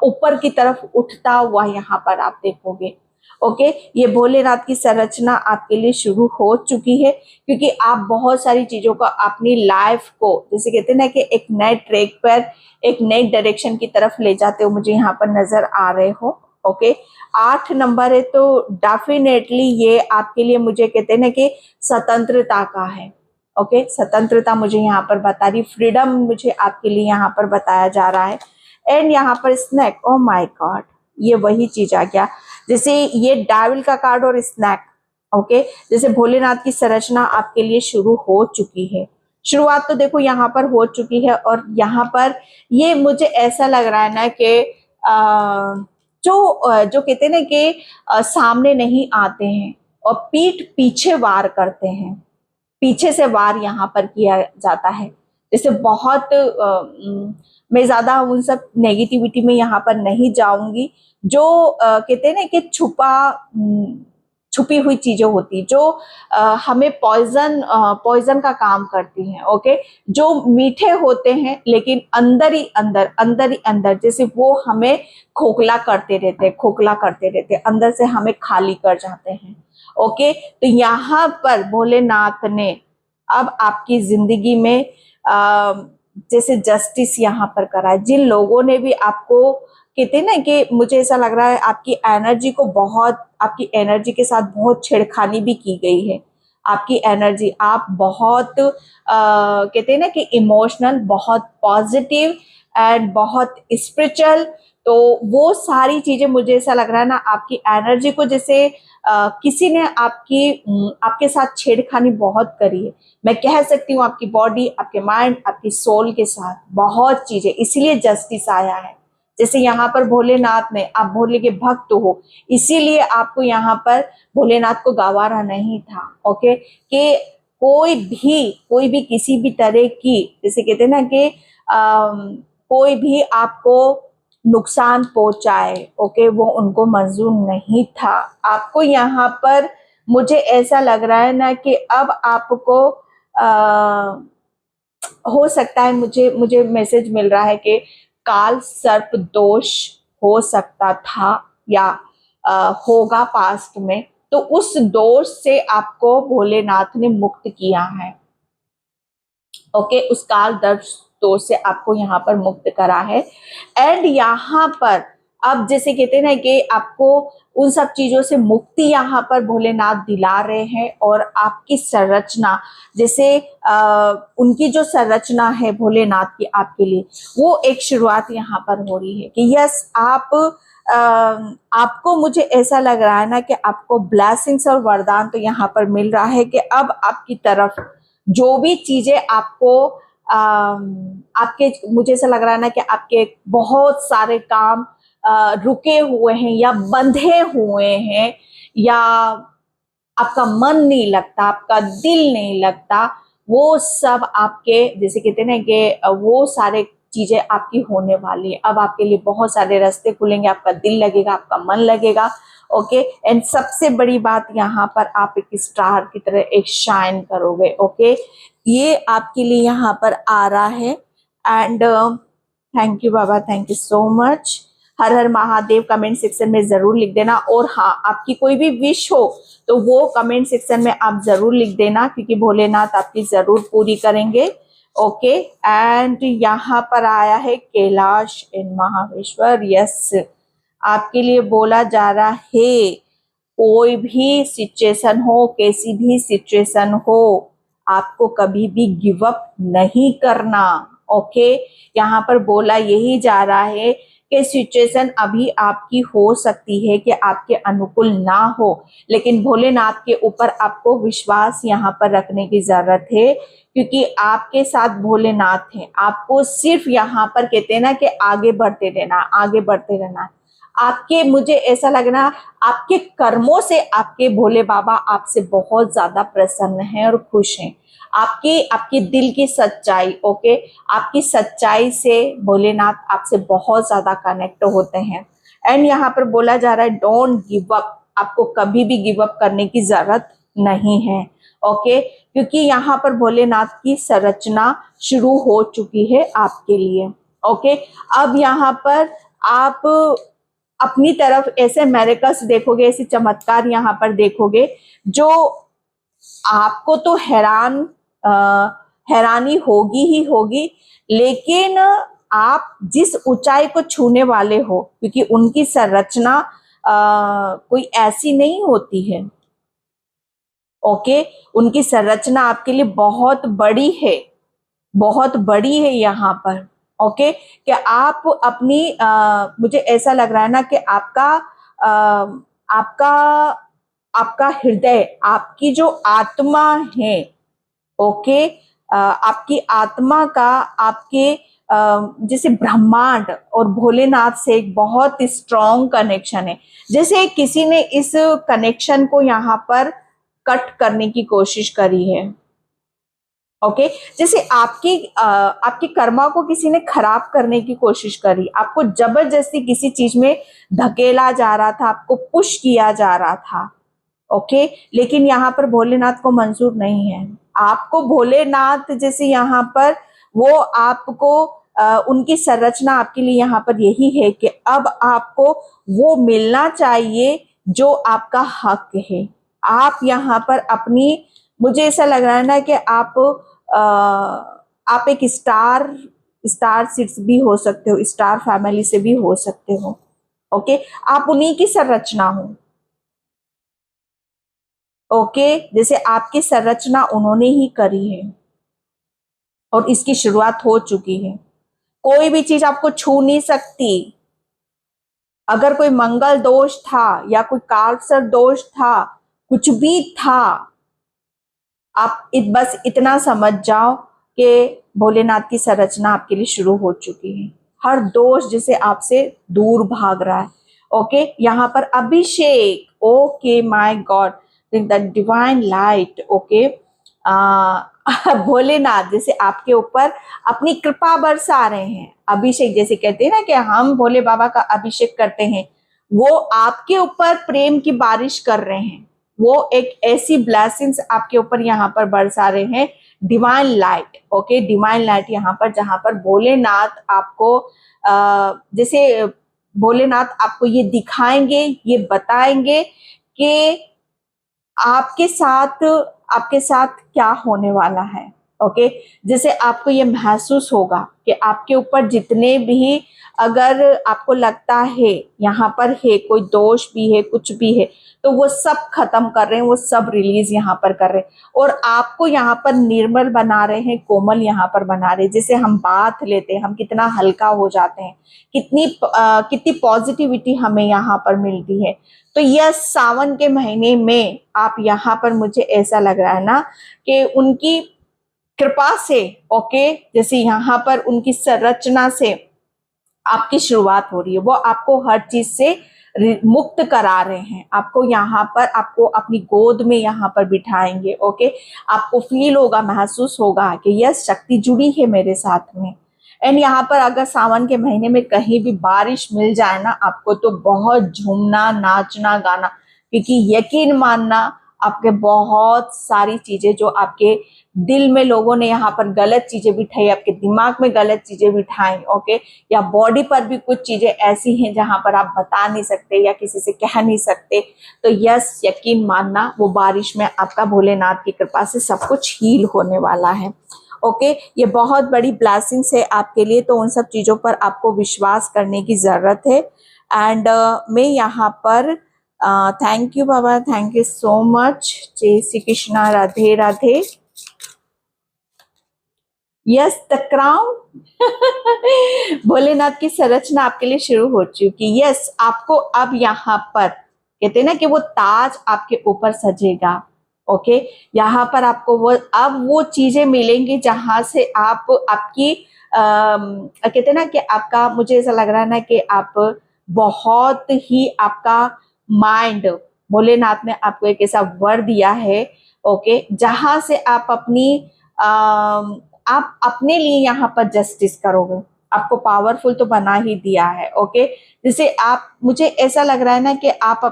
ऊपर की तरफ उठता हुआ यहाँ पर आप देखोगे। ओके, ये भोलेनाथ की संरचना आपके लिए शुरू हो चुकी है, क्योंकि आप बहुत सारी चीजों को, अपनी लाइफ को, जैसे कहते हैं ना कि एक नए ट्रैक पर, एक नई डायरेक्शन की तरफ ले जाते हो, मुझे यहाँ पर नजर आ रहे हो। ओके, 8 नंबर है, तो डेफिनेटली ये आपके लिए, मुझे कहते हैं ना कि स्वतंत्रता का है। ओके, स्वतंत्रता मुझे यहाँ पर बता रही, फ्रीडम मुझे आपके लिए यहाँ पर बताया जा रहा है। एंड यहाँ पर स्नैक, ओ माय गॉड, ये वही चीज आ गया, जैसे ये डेविल का कार्ड और स्नैक। ओके, जैसे भोलेनाथ की संरचना आपके लिए शुरू हो चुकी है, शुरुआत तो देखो यहाँ पर हो चुकी है, और यहाँ पर ये मुझे ऐसा लग रहा है ना कि जो कहते हैं ना कि सामने नहीं आते हैं और पीठ पीछे वार करते हैं, पीछे से वार यहाँ पर किया जाता है। जैसे बहुत मैं ज्यादा उन सब नेगेटिविटी में यहाँ पर नहीं जाऊंगी, जो कहते हैं ना कि छुपी हुई चीजें होती, जो हमें पॉइजन का काम करती हैं। ओके, जो मीठे होते हैं लेकिन अंदर ही अंदर जैसे वो हमें खोखला करते रहते, अंदर से हमें खाली कर जाते हैं। ओके, तो यहाँ पर भोलेनाथ ने अब आपकी जिंदगी में जैसे जस्टिस यहाँ पर करा है। जिन लोगों ने भी आपको, कहते हैं ना कि मुझे ऐसा लग रहा है आपकी एनर्जी के साथ बहुत छेड़खानी भी की गई है। आपकी एनर्जी, आप बहुत कहते हैं ना कि इमोशनल, बहुत पॉजिटिव एंड बहुत स्पिरिचुअल, तो वो सारी चीजें, मुझे ऐसा लग रहा है ना, आपकी एनर्जी को जैसे किसी ने आपके साथ छेड़खानी बहुत करी है। मैं कह सकती हूँ आपकी बॉडी, आपके माइंड, आपकी सोल के साथ बहुत चीजें, इसीलिए जस्टिस आया है। जैसे यहाँ पर भोलेनाथ ने, आप भोले के भक्त हो, इसीलिए आपको यहाँ पर भोलेनाथ को गवारा नहीं था। ओके, कि कोई भी किसी भी तरह की, जैसे कहते हैं ना कि कोई भी आपको नुकसान पहुंचाए, ओके, वो उनको मंजूर नहीं था। आपको यहाँ पर मुझे ऐसा लग रहा है ना कि अब आपको हो सकता है, मुझे मुझे मैसेज मिल रहा है कि काल सर्प दोष हो सकता था या होगा पास्ट में, तो उस दोष से आपको भोलेनाथ ने मुक्त किया है। ओके, उस काल दर्प दोष से आपको यहाँ पर मुक्त करा है। एंड यहाँ पर अब जैसे कहते हैं ना कि आपको उन सब चीजों से मुक्ति यहाँ पर भोलेनाथ दिला रहे हैं, और आपकी संरचना, जैसे उनकी जो संरचना है भोलेनाथ की आपके लिए, वो एक शुरुआत यहाँ पर हो रही है कि यस, आपको मुझे ऐसा लग रहा है ना कि आपको ब्लेसिंग्स और वरदान तो यहाँ पर मिल रहा है कि अब आपकी तरफ जो भी चीजें आपको आपके, मुझे ऐसा लग रहा है ना कि आपके बहुत सारे काम रुके हुए हैं या बंधे हुए हैं, या आपका मन नहीं लगता, आपका दिल नहीं लगता, वो सब आपके, जैसे कहते हैं ना कि वो सारे चीजें आपकी होने वाली है। अब आपके लिए बहुत सारे रास्ते खुलेंगे, आपका दिल लगेगा, आपका मन लगेगा। ओके, एंड सबसे बड़ी बात यहाँ पर आप एक स्टार की तरह एक शाइन करोगे। ओके, ये आपके लिए यहाँ पर आ रहा है। एंड थैंक यू बाबा, थैंक यू सो मच। हर हर महादेव कमेंट सेक्शन में जरूर लिख देना, और हाँ, आपकी कोई भी विश हो तो वो कमेंट सेक्शन में आप जरूर लिख देना, क्योंकि भोलेनाथ आपकी जरूर पूरी करेंगे। ओके, एंड यहाँ पर आया है कैलाश इन महाबलेश्वर। यस, आपके लिए बोला जा रहा है, कोई भी सिचुएशन हो, कैसी भी सिचुएशन हो, आपको कभी भी गिव अप नहीं करना। ओके, यहाँ पर बोला यही जा रहा है कि सिचुएशन अभी आपकी हो सकती है कि आपके अनुकूल ना हो, लेकिन भोलेनाथ के ऊपर आपको विश्वास यहाँ पर रखने की जरूरत है, क्योंकि आपके साथ भोलेनाथ हैं। आपको सिर्फ यहाँ पर कहते हैं ना कि आगे बढ़ते रहना, आगे बढ़ते रहना। आपके, मुझे ऐसा लग रहा, आपके कर्मों से आपके भोले बाबा आपसे बहुत ज्यादा प्रसन्न हैं और खुश हैं। आपकी आपकी दिल की सच्चाई, ओके, आपकी सच्चाई से भोलेनाथ आपसे बहुत ज्यादा कनेक्ट होते हैं। एंड यहाँ पर बोला जा रहा है, डोंट गिव अप, आपको कभी भी गिव अप करने की जरूरत नहीं है। ओके, क्योंकि यहाँ पर भोलेनाथ की संरचना शुरू हो चुकी है आपके लिए। ओके, अब यहाँ पर आप अपनी तरफ ऐसे मेरेकल्स देखोगे, ऐसे चमत्कार यहाँ पर देखोगे जो आपको तो हैरानी होगी ही होगी, लेकिन आप जिस ऊंचाई को छूने वाले हो, क्योंकि उनकी संरचना कोई ऐसी नहीं होती है। ओके, उनकी संरचना आपके लिए बहुत बड़ी है, बहुत बड़ी है यहाँ पर। ओके, कि आप अपनी मुझे ऐसा लग रहा है ना कि आपका आपका आपका हृदय, आपकी जो आत्मा है, ओके, आपकी आत्मा का आपके जैसे ब्रह्मांड और भोलेनाथ से एक बहुत स्ट्रॉन्ग कनेक्शन है। जैसे किसी ने इस कनेक्शन को यहाँ पर कट करने की कोशिश करी है। ओके, जैसे आपकी कर्मा को किसी ने खराब करने की कोशिश करी, आपको जबरदस्ती किसी चीज में धकेला जा रहा था, आपको पुश किया जा रहा था। ओके, लेकिन यहाँ पर भोलेनाथ को मंजूर नहीं है। आपको भोलेनाथ जैसे यहाँ पर वो आपको उनकी संरचना आपके लिए यहाँ पर यही है कि अब आपको वो मिलना चाहिए जो आपका हक है। आप यहाँ पर अपनी, मुझे ऐसा लग रहा है ना कि आप एक स्टार सीड्स भी हो सकते हो, स्टार फैमिली से भी हो सकते हो। ओके, आप उन्हीं की संरचना हो। ओके, जैसे आपकी संरचना उन्होंने ही करी है और इसकी शुरुआत हो चुकी है। कोई भी चीज आपको छू नहीं सकती। अगर कोई मंगल दोष था या कोई कालसर्प दोष था, कुछ भी था, आप बस इतना समझ जाओ कि भोलेनाथ की संरचना आपके लिए शुरू हो चुकी है। हर दोष जैसे आपसे दूर भाग रहा है। ओके, यहाँ पर अभिषेक, okay my god, the divine light. Okay, Bholenath जैसे आपके ऊपर अपनी कृपा बरसा रहे हैं। अभिषेक, जैसे कहते हैं ना कि हम भोले बाबा का अभिषेक करते हैं, वो आपके ऊपर प्रेम की बारिश कर रहे हैं। वो एक ऐसी ब्लेसिंग्स आपके ऊपर यहाँ पर बरसा रहे हैं, divine light. Okay, divine light यहाँ पर, जहाँ पर भोलेनाथ आपको जैसे भोलेनाथ आपको ये दिखाएंगे, ये बताएंगे कि आपके साथ क्या होने वाला है। ओके, जैसे आपको ये महसूस होगा कि आपके ऊपर जितने भी, अगर आपको लगता है यहाँ पर है कोई दोष भी है, कुछ भी है, तो वो सब खत्म कर रहे हैं, वो सब रिलीज यहाँ पर कर रहे हैं, और आपको यहाँ पर निर्मल बना रहे हैं, कोमल यहाँ पर बना रहे हैं। जैसे हम बात लेते हैं, हम कितना हल्का हो जाते हैं, कितनी पॉजिटिविटी हमें यहाँ पर मिलती है। तो यह सावन के महीने में आप यहाँ पर, मुझे ऐसा लग रहा है ना कि उनकी कृपा से, ओके, जैसे यहाँ पर उनकी संरचना से आपकी शुरुआत हो रही है। वो आपको हर चीज से मुक्त करा रहे हैं। आपको यहाँ पर, आपको अपनी गोद में यहाँ पर बिठाएंगे। ओके, आपको फील होगा, महसूस होगा कि यह शक्ति जुड़ी है मेरे साथ में। एंड यहाँ पर अगर सावन के महीने में कहीं भी बारिश मिल जाए ना आपको, तो बहुत झूमना, नाचना, गाना, क्योंकि यकीन मानना, आपके बहुत सारी चीजें जो आपके दिल में लोगों ने यहाँ पर गलत चीजें बिठाई, आपके दिमाग में गलत चीजें बिठाई, ओके, या बॉडी पर भी कुछ चीजें ऐसी हैं जहां पर आप बता नहीं सकते या किसी से कह नहीं सकते, तो यस, यकीन मानना, वो बारिश में आपका भोलेनाथ की कृपा से सब कुछ हील होने वाला है। ओके, ये बहुत बड़ी ब्लेसिंग्स है आपके लिए, तो उन सब चीजों पर आपको विश्वास करने की जरूरत है। एंड मैं यहाँ पर थैंक यू बाबा, थैंक यू सो मच। जय Shri Krishna, Radhe Radhe. Yes, the crown Bholenath की संरचना आपके लिए शुरू हो चुकी। यस, आपको अब यहाँ पर कहते हैं ना कि वो ताज आपके ऊपर सजेगा। ओके, यहाँ पर आपको वो चीजें मिलेंगी जहां से आप आपकी कहते हैं ना कि आपका, मुझे ऐसा लग रहा है ना कि आप बहुत ही, आपका माइंड, भोलेनाथ ने आपको एक ऐसा वर दिया है, ओके, जहां से आप आप अपने लिए यहाँ पर जस्टिस करोगे। आपको पावरफुल तो बना ही दिया है। ओके, जैसे आप, मुझे ऐसा लग रहा है ना कि आप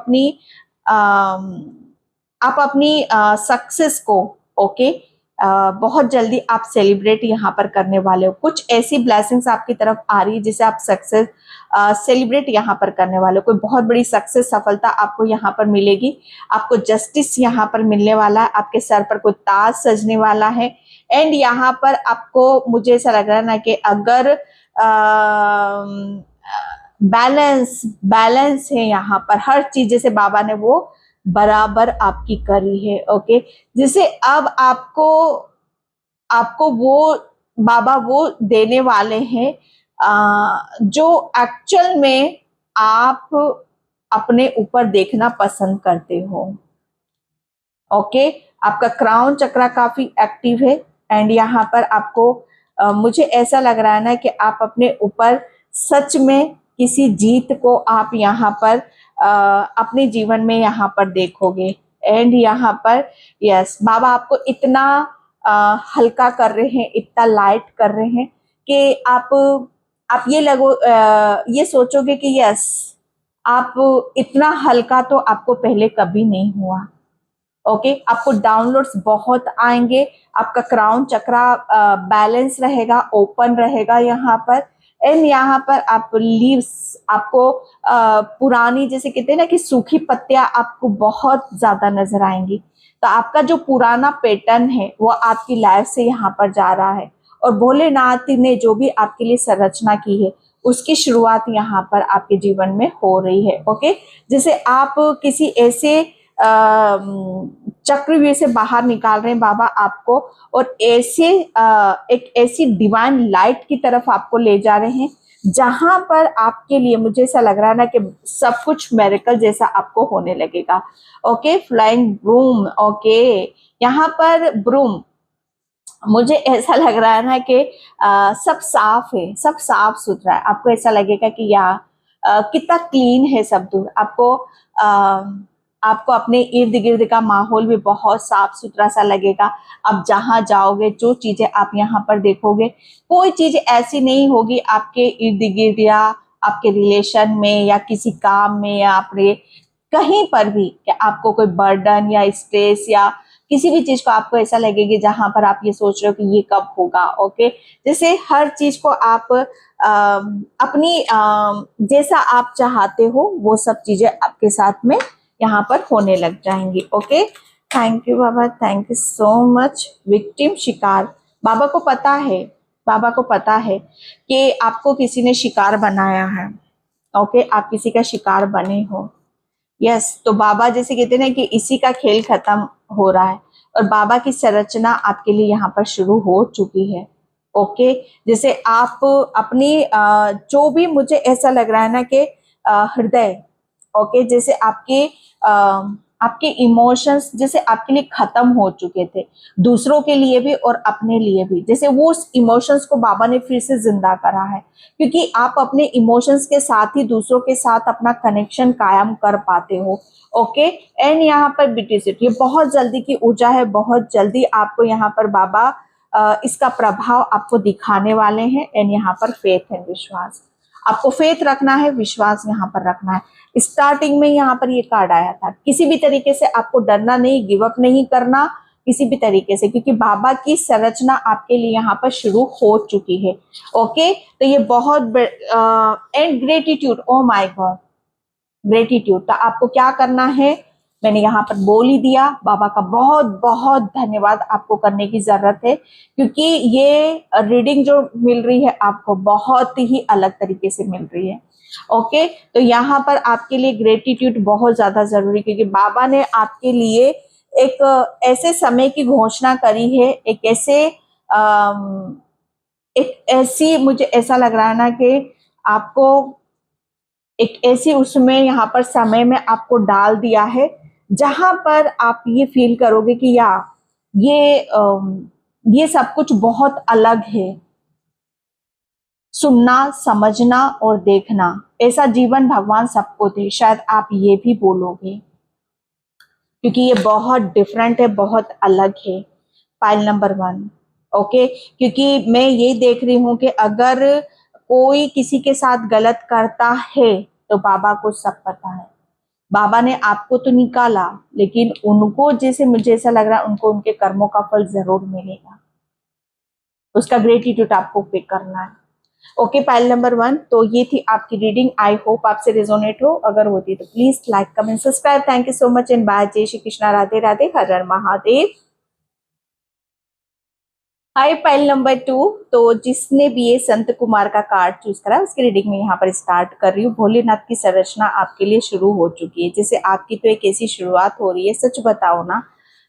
अपनी सक्सेस को, ओके, बहुत जल्दी आप सेलिब्रेट यहाँ पर करने वाले हो। कुछ ऐसी ब्लेसिंग्स आपकी तरफ आ रही है जिसे आप सक्सेस सेलिब्रेट यहाँ पर करने वाले हो। कोई बहुत बड़ी सक्सेस, सफलता आपको यहाँ पर मिलेगी। आपको जस्टिस यहाँ पर मिलने वाला है। आपके सर पर कोई ताज सजने वाला है। एंड यहाँ पर आपको, मुझे ऐसा लग रहा है ना कि अगर बैलेंस है यहाँ पर हर चीज, जैसे बाबा ने वो बराबर आपकी करी है। ओके, जिसे अब आपको वो बाबा वो देने वाले हैं जो एक्चुअल में आप अपने ऊपर देखना पसंद करते हो। ओके, आपका क्राउन चक्रा काफी एक्टिव है। एंड यहाँ पर आपको मुझे ऐसा लग रहा है ना कि आप अपने ऊपर सच में किसी जीत को आप यहाँ पर अपने जीवन में यहाँ पर देखोगे। एंड यहाँ पर यस, बाबा आपको इतना हल्का कर रहे हैं, इतना लाइट कर रहे हैं कि आप ये सोचोगे कि यस, आप इतना हल्का तो आपको पहले कभी नहीं हुआ। ओके, आपको डाउनलोड्स बहुत आएंगे। आपका क्राउन चक्रा बैलेंस रहेगा, ओपन रहेगा यहाँ पर। एंड यहाँ पर आप लीव्स, आपको पुरानी, जैसे कहते हैं ना कि सूखी पत्तियां आपको बहुत ज्यादा नजर आएंगी। तो आपका जो पुराना पैटर्न है वो आपकी लाइफ से यहाँ पर जा रहा है। और भोलेनाथ ने जो भी आपके लिए संरचना की है उसकी शुरुआत यहाँ पर आपके जीवन में हो रही है। ओके, जैसे आप किसी ऐसे चक्रव्यूह से बाहर निकाल रहे हैं बाबा आपको, और एक ऐसी डिवाइन लाइट की तरफ आपको ले जा रहे हैं जहां पर आपके लिए, मुझे ऐसा लग रहा है ना कि सब कुछ मेरेकल जैसा आपको होने लगेगा। Okay, flying broom. ओके, यहाँ पर ब्रूम, मुझे ऐसा लग रहा है ना कि सब साफ है, सब साफ सुथरा है। आपको ऐसा लगेगा कि कितना क्लीन है सब दूर। आपको अपने इर्द गिर्द का माहौल भी बहुत साफ सुथरा सा लगेगा। आप जहां जाओगे, जो चीजें आप यहाँ पर देखोगे, कोई चीज ऐसी नहीं होगी आपके इर्द गिर्द या आपके रिलेशन में या किसी काम में या अपने कहीं पर भी कि आपको कोई बर्डन या स्ट्रेस या किसी भी चीज को आपको ऐसा लगेगी जहां पर आप ये सोच रहे हो कि ये कब होगा। ओके, जैसे हर चीज को आप अपनी जैसा आप चाहते हो वो सब चीजें आपके साथ में यहाँ पर होने लग जाएंगी। ओके, थैंक यू बाबा, thank you so much. Victim, शिकार, बाबा को पता है, बाबा को पता है कि आपको किसी ने शिकार बनाया है। ओके, आप किसी का शिकार बने हो। यस, तो बाबा जैसे कहते हैं ना कि इसी का खेल खत्म हो रहा है और बाबा की संरचना आपके लिए यहाँ पर शुरू हो चुकी है। ओके, जैसे आप अपनी जो भी मुझे ऐसा लग रहा है ना कि हृदय, ओके, जैसे आपके इमोशंस जैसे आपके लिए खत्म हो चुके थे, दूसरों के लिए भी और अपने लिए भी, जैसे वो उस इमोशंस को बाबा ने फिर से जिंदा करा है, क्योंकि आप अपने इमोशंस के साथ ही दूसरों के साथ अपना कनेक्शन कायम कर पाते हो। ओके, एंड यहाँ पर BTC ये बहुत जल्दी की ऊर्जा है, बहुत जल्दी आपको यहाँ पर बाबा इसका प्रभाव आपको दिखाने वाले हैं। एंड यहाँ पर फेथ है, विश्वास, आपको फेथ रखना है, विश्वास यहाँ पर रखना है। स्टार्टिंग में यहाँ पर ये कार्ड आया था, किसी भी तरीके से आपको डरना नहीं, गिव अप नहीं करना किसी भी तरीके से, क्योंकि बाबा की संरचना आपके लिए यहाँ पर शुरू हो चुकी है। ओके, तो ये बहुत and gratitude, oh my God, gratitude. तो आपको क्या करना है, मैंने यहाँ पर बोल ही दिया। बाबा का बहुत बहुत धन्यवाद आपको करने की जरूरत है, क्योंकि ये रीडिंग जो मिल रही है आपको बहुत ही अलग तरीके से मिल रही है। ओके, तो यहाँ पर आपके लिए ग्रेटिट्यूड बहुत ज्यादा जरूरी, क्योंकि बाबा ने आपके लिए एक ऐसे समय की घोषणा करी है, एक ऐसी मुझे ऐसा लग रहा है ना कि आपको एक ऐसी उसमें यहाँ पर समय में आपको डाल दिया है जहां पर आप ये फील करोगे कि ये सब कुछ बहुत अलग है। सुनना, समझना और देखना, ऐसा जीवन भगवान सबको दे, शायद आप ये भी बोलोगे, क्योंकि ये बहुत डिफरेंट है, बहुत अलग है। Pile number 1। ओके, क्योंकि मैं ये देख रही हूं कि अगर कोई किसी के साथ गलत करता है तो बाबा को सब पता है। बाबा ने आपको तो निकाला, लेकिन उनको, जैसे मुझे ऐसा लग रहा है, उनको उनके कर्मों का फल जरूर मिलेगा, उसका ग्रेटिट्यूड आपको पे करना है। Okay, pile number 1। तो ये थी आपकी रीडिंग, आई होप आपसे रिजोनेट हो, अगर होती तो please like, comment, subscribe. Thank you so much and bye. जय श्री कृष्णा, राधे राधे, हर हर महादेव। Hi, pile number 2। तो जिसने भी ये संत कुमार का कार्ड चूज करा, उसकी रीडिंग में यहाँ पर स्टार्ट कर रही हूँ। भोलेनाथ की संरचना आपके लिए शुरू हो चुकी है। जैसे आपकी तो एक ऐसी शुरुआत हो रही है, सच बताओ ना,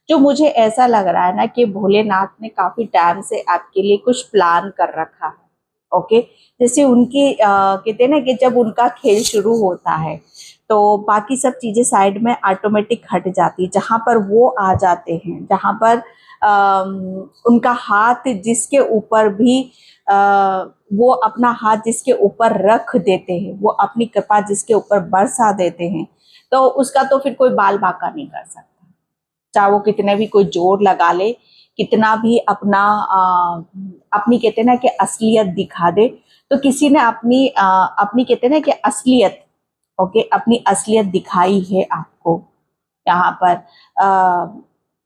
जो मुझे ऐसा लग रहा है ना कि भोलेनाथ ने काफी टाइम से आपके लिए कुछ प्लान कर रखा है। ओके, जैसे उनकी कहते हैं ना कि जब उनका खेल शुरू होता है तो बाकी सब चीजें साइड में ऑटोमेटिक हट जाती, जहां पर वो आ जाते हैं, जहां पर उनका हाथ जिसके ऊपर भी वो अपना हाथ जिसके ऊपर रख देते हैं, वो अपनी कृपा जिसके ऊपर बरसा देते हैं, तो उसका तो फिर कोई बाल बाका नहीं कर सकता, चाहे वो कितने भी कोई जोर लगा ले, कितना भी अपनी कहते हैं ना कि असलियत दिखा दे, तो किसी ने अपनी कहते हैं ना कि असलियत, ओके, अपनी असलियत दिखाई है आपको यहाँ पर।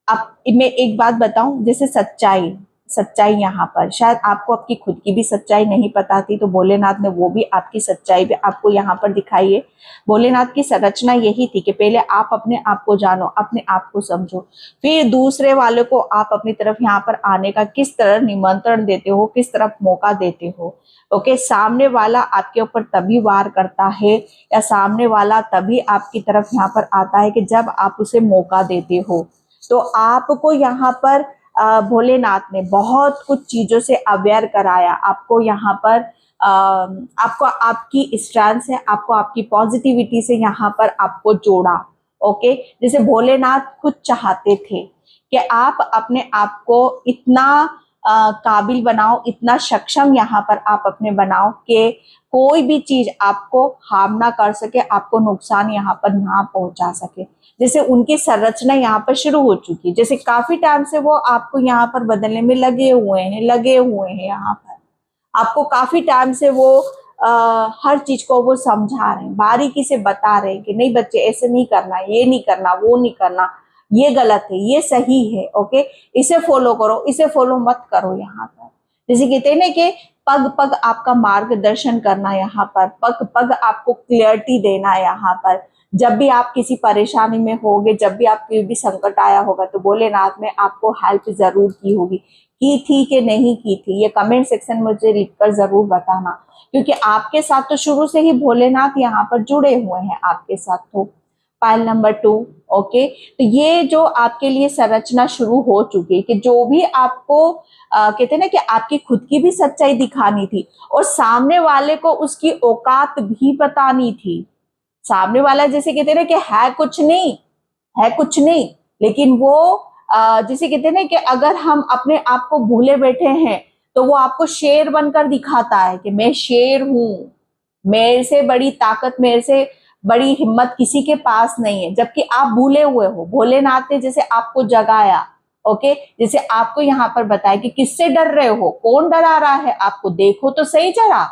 अब मैं एक बात बताऊं, जैसे सच्चाई, सच्चाई यहाँ पर शायद आपको आपकी खुद की भी सच्चाई नहीं पता थी, तो भोलेनाथ ने वो भी आपकी सच्चाई भी आपको यहाँ पर दिखाई है। भोलेनाथ की संरचना यही थी कि पहले आप अपने आप को जानो, अपने आप को समझो, फिर दूसरे वाले को आप अपनी तरफ यहाँ पर आने का किस तरह निमंत्रण देते हो, किस तरफ मौका देते हो। ओके, सामने वाला आपके ऊपर तभी वार करता है या सामने वाला तभी आपकी तरफ यहाँ पर आता है कि जब आप उसे मौका देते हो। तो आपको यहाँ पर भोलेनाथ ने बहुत कुछ चीजों से अवेयर कराया, आपको यहाँ पर आपको आपकी स्ट्रेंथ से, आपको आपकी पॉजिटिविटी से यहाँ पर आपको जोड़ा। ओके, जैसे भोलेनाथ खुद चाहते थे कि आप अपने आप को इतना काबिल बनाओ, इतना सक्षम यहाँ पर आप अपने बनाओ कि कोई भी चीज आपको हार्म ना कर सके, आपको नुकसान यहाँ पर ना पहुंचा सके। जैसे उनकी संरचना यहाँ पर शुरू हो चुकी है, जैसे काफी टाइम से वो आपको यहाँ पर बदलने में लगे हुए हैं यहाँ पर आपको काफी टाइम से वो हर चीज को वो समझा रहे हैं, बारीकी से बता रहे हैं कि नहीं बच्चे ऐसे नहीं करना, ये नहीं करना, वो नहीं करना, ये गलत है, ये सही है, ओके, इसे फॉलो करो, इसे फॉलो मत करो। यहाँ पर जैसे कहते हैं ना कि पग पग आपका मार्गदर्शन करना, यहाँ पर पग पग आपको क्लियरिटी देना। यहाँ पर जब भी आप किसी परेशानी में होगे, जब भी आपको भी संकट आया होगा, तो भोलेनाथ ने आपको हेल्प जरूर की होगी, की थी कि नहीं की थी, ये कमेंट सेक्शन में मुझे लिखकर जरूर बताना, क्योंकि आपके साथ तो शुरू से ही भोलेनाथ यहाँ पर जुड़े हुए हैं आपके साथ। तो पाइल नंबर 2, ओके, तो ये जो आपके लिए संरचना शुरू हो चुकी है कि जो भी आपको कहते हैं ना कि आपकी खुद की भी सच्चाई दिखानी थी और सामने वाले को उसकी औकात भी बतानी थी। सामने वाला जैसे कहते हैं ना कि है कुछ नहीं, है कुछ नहीं, लेकिन वो जैसे कहते हैं ना कि अगर हम अपने आप को भूले बैठे हैं तो वो आपको शेर बनकर दिखाता है कि मैं शेर हूं, मेरे से बड़ी ताकत, मेरे से बड़ी हिम्मत किसी के पास नहीं है, जबकि आप भूले हुए हो। भोलेनाथ ने जैसे आपको जगाया, ओके, जैसे आपको यहाँ पर बताया कि किससे डर रहे हो, कौन डरा रहा है आपको, देखो तो सही जरा।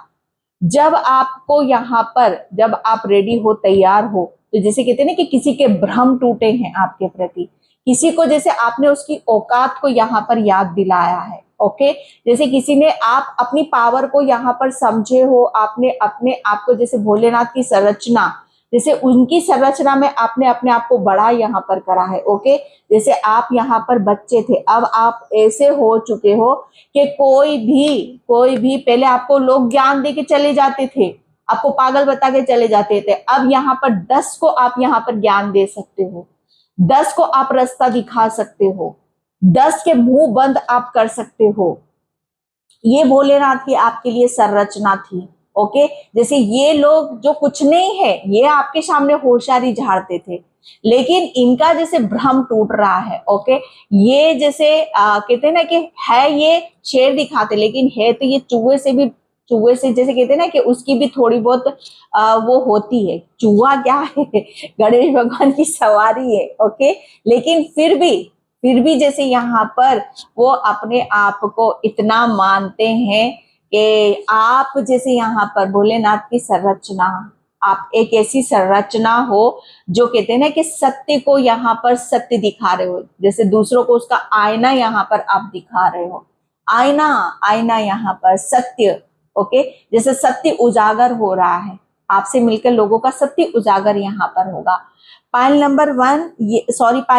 जब आपको यहाँ पर, जब आप रेडी हो, तैयार हो, तो जैसे कहते हैं ना कि किसी के भ्रम टूटे हैं आपके प्रति, किसी को जैसे आपने उसकी औकात को यहाँ पर याद दिलाया है, ओके, जैसे किसी ने, आप अपनी पावर को यहाँ पर समझे हो, आपने अपने आप को जैसे भोलेनाथ की संरचना, जैसे उनकी संरचना में आपने अपने आप को बड़ा यहाँ पर करा है, ओके, जैसे आप यहाँ पर बच्चे थे, अब आप ऐसे हो चुके हो कि कोई भी पहले आपको लोग ज्ञान दे के चले जाते थे, आपको पागल बता के चले जाते थे, अब यहाँ पर 10 को आप यहाँ पर ज्ञान दे सकते हो, 10 को आप रास्ता दिखा सकते हो, 10 के मुंह बंद आप कर सकते हो। ये भोलेनाथ की आपके लिए संरचना थी, ओके, जैसे ये लोग जो कुछ नहीं है, ये आपके सामने होशियारी झाड़ते थे, लेकिन इनका जैसे भ्रम टूट रहा है, ओके, ये जैसे कहते हैं ना कि है ये शेर दिखाते, लेकिन है तो ये चूहे से जैसे कहते हैं ना कि उसकी भी थोड़ी बहुत वो होती है। चूहा क्या है, गणेश भगवान की सवारी है, ओके, लेकिन फिर भी जैसे यहाँ पर वो अपने आप को इतना मानते हैं कि आप जैसे यहाँ पर भोलेनाथ की संरचना, आप एक ऐसी संरचना हो जो कहते हैं ना कि सत्य को यहाँ पर सत्य दिखा रहे हो, जैसे दूसरों को उसका आईना यहाँ पर आप दिखा रहे हो, आईना यहाँ पर सत्य, ओके, जैसे सत्य उजागर हो रहा है, आपसे मिलकर लोगों का सत्य उजागर यहाँ पर होगा। पाइल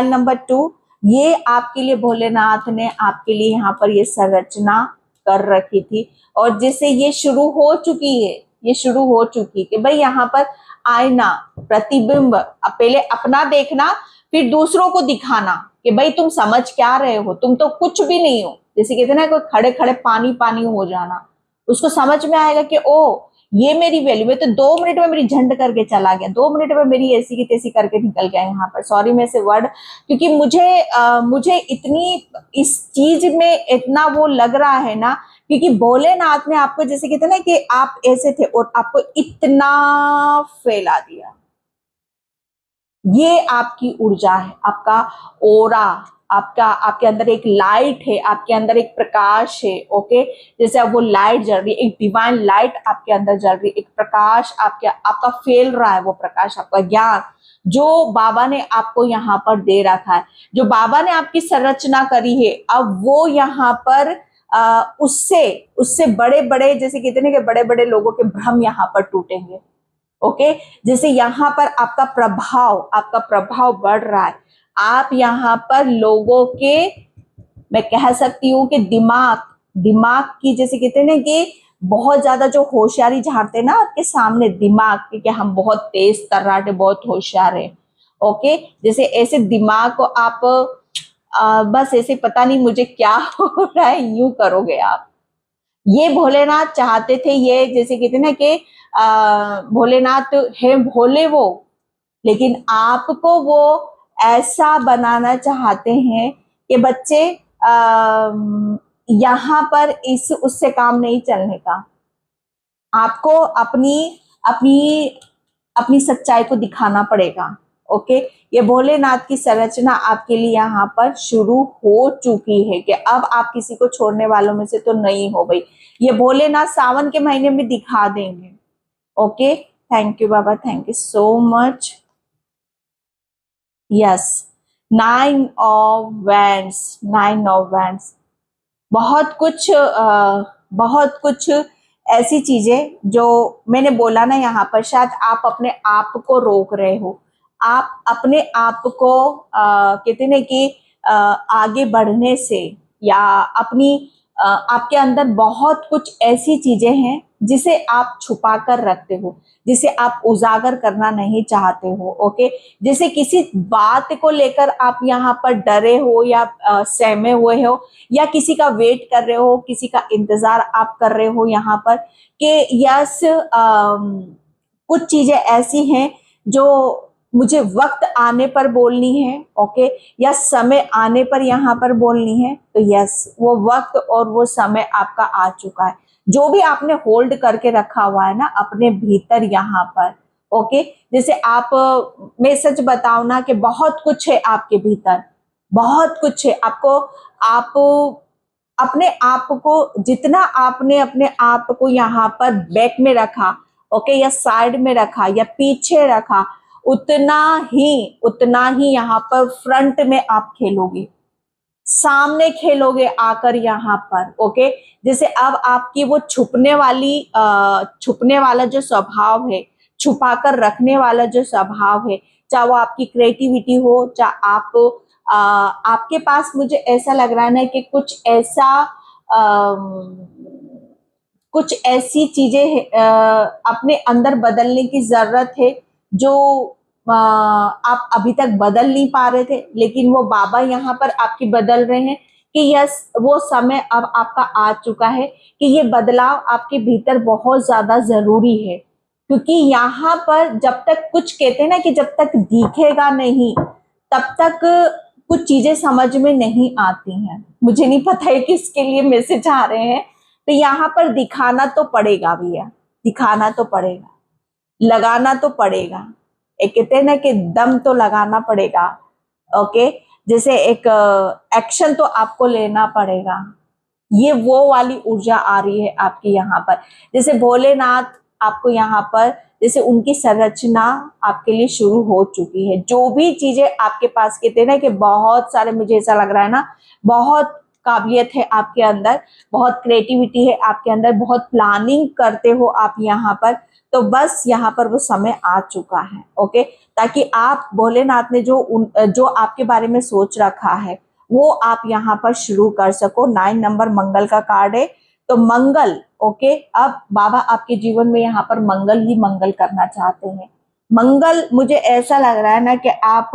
नंबर 2, ये आपके लिए भोलेनाथ ने आपके लिए यहाँ पर ये संरचना कर रखी थी, और जिससे ये शुरू हो चुकी कि भाई यहाँ पर आईना, प्रतिबिंब, पहले अपना देखना, फिर दूसरों को दिखाना कि भाई तुम समझ क्या रहे हो, तुम तो कुछ भी नहीं हो। जैसे कहते हैं ना कोई खड़े खड़े पानी हो जाना, उसको समझ में आएगा कि ओ ये मेरी वैल्यू है, तो 2 मिनट में मेरी झंड करके चला गया, 2 मिनट में मेरी ऐसी की तैसी करके निकल गया यहाँ पर। सॉरी मैं से वर्ड, क्योंकि मुझे इतनी इस चीज में इतना वो लग रहा है ना, क्योंकि भोलेनाथ ने आपको जैसे कहते हैं ना कि आप ऐसे थे और आपको इतना फैला दिया। ये आपकी ऊर्जा है, आपका ओरा, आपके अंदर एक लाइट है, आपके अंदर एक प्रकाश है, ओके, जैसे अब वो लाइट जल रही है, एक डिवाइन लाइट आपके अंदर जल रही है, एक प्रकाश आपका फैल रहा है, वो प्रकाश, आपका ज्ञान जो बाबा ने आपको यहाँ पर दे रखा है, जो बाबा ने आपकी संरचना करी है, अब वो यहाँ पर उससे बड़े बड़े, जैसे कहते हैं कि बड़े बड़े लोगों के भ्रम यहाँ पर टूटेंगे, ओके, जैसे यहाँ पर आपका प्रभाव बढ़ रहा है, आप यहाँ पर लोगों के, मैं कह सकती हूँ कि दिमाग की, जैसे कहते हैं ना कि बहुत ज्यादा जो होशियारी झाड़ते ना आपके सामने, दिमाग की कि हम बहुत तेज तर्राटे, बहुत होशियार है, ओके, जैसे ऐसे दिमाग को आप बस ऐसे पता नहीं मुझे क्या हो रहा है यूं करोगे आप। ये भोलेनाथ चाहते थे, ये जैसे कहते हैं ना कि भोलेनाथ है भोले वो, लेकिन आपको वो ऐसा बनाना चाहते हैं कि बच्चे यहाँ पर उससे काम नहीं चलने का, आपको अपनी अपनी अपनी सच्चाई को दिखाना पड़ेगा, ओके। ये भोलेनाथ की संरचना आपके लिए यहाँ पर शुरू हो चुकी है कि अब आप किसी को छोड़ने वालों में से तो नहीं हो भाई। ये भोलेनाथ सावन के महीने में दिखा देंगे, ओके, थैंक यू बाबा, thank you so much. Yes, 9 of wands, 9 of wands, बहुत कुछ बहुत कुछ ऐसी चीजें जो मैंने बोला ना, यहाँ पर शायद आप अपने आप को रोक रहे हो, आप अपने आप को कहते ना कि आगे बढ़ने से, या अपनी आपके अंदर बहुत कुछ ऐसी चीजें हैं जिसे आप छुपा कर रखते हो, जिसे आप उजागर करना नहीं चाहते हो। ओके, जैसे किसी बात को लेकर आप यहाँ पर डरे हो या सहमे हुए हो, या किसी का वेट कर रहे हो, किसी का इंतजार आप कर रहे हो यहाँ पर कि यस कुछ चीजें ऐसी हैं जो मुझे वक्त आने पर बोलनी है। ओके, या समय आने पर यहाँ पर बोलनी है, तो यस वो वक्त और वो समय आपका आ चुका है। जो भी आपने होल्ड करके रखा हुआ है ना अपने भीतर यहाँ पर, ओके, जैसे आप मैं सच बताऊं ना कि बहुत कुछ है आपके भीतर, बहुत कुछ है आपको। आप अपने आप को जितना आपने अपने आप को यहाँ पर बैक में रखा, ओके, या साइड में रखा या पीछे रखा, उतना ही यहाँ पर फ्रंट में आप खेलोगे, सामने खेलोगे आकर यहाँ पर। ओके, जैसे अब आपकी वो छुपने वाला जो स्वभाव है, छुपाकर रखने वाला जो स्वभाव है, चाहे वो आपकी क्रिएटिविटी हो, चाहे आप आपके पास मुझे ऐसा लग रहा है ना कि कुछ ऐसी चीजें अपने अंदर बदलने की जरूरत है जो आप अभी तक बदल नहीं पा रहे थे, लेकिन वो बाबा यहाँ पर आपकी बदल रहे हैं कि यस वो समय अब आपका आ चुका है कि ये बदलाव आपके भीतर बहुत ज्यादा जरूरी है। क्योंकि यहाँ पर जब तक कुछ कहते हैं ना कि जब तक दिखेगा नहीं तब तक कुछ चीजें समझ में नहीं आती हैं। मुझे नहीं पता है किसके लिए मैसेज आ रहे हैं, तो यहाँ पर दिखाना तो पड़ेगा भैया, दिखाना तो पड़ेगा, लगाना तो पड़ेगा, एक कहते हैं ना कि दम तो लगाना पड़ेगा। ओके, जैसे एक एक्शन तो आपको लेना पड़ेगा। ये वो वाली ऊर्जा आ रही है आपकी यहाँ पर, जैसे भोलेनाथ आपको यहाँ पर, जैसे उनकी संरचना आपके लिए शुरू हो चुकी है। जो भी चीजें आपके पास कहते हैं ना कि बहुत सारे, मुझे ऐसा लग रहा है ना, बहुत काबिलियत है आपके अंदर, बहुत क्रिएटिविटी है आपके अंदर, बहुत प्लानिंग करते हो आप यहाँ पर, तो बस यहाँ पर वो समय आ चुका है। ओके, ताकि आप भोलेनाथ ने जो आपके बारे में सोच रखा है वो आप यहाँ पर शुरू कर सको। 9 नंबर मंगल का कार्ड है, तो मंगल, ओके, अब बाबा आपके जीवन में यहाँ पर मंगल ही मंगल करना चाहते हैं। मंगल, मुझे ऐसा लग रहा है ना कि आप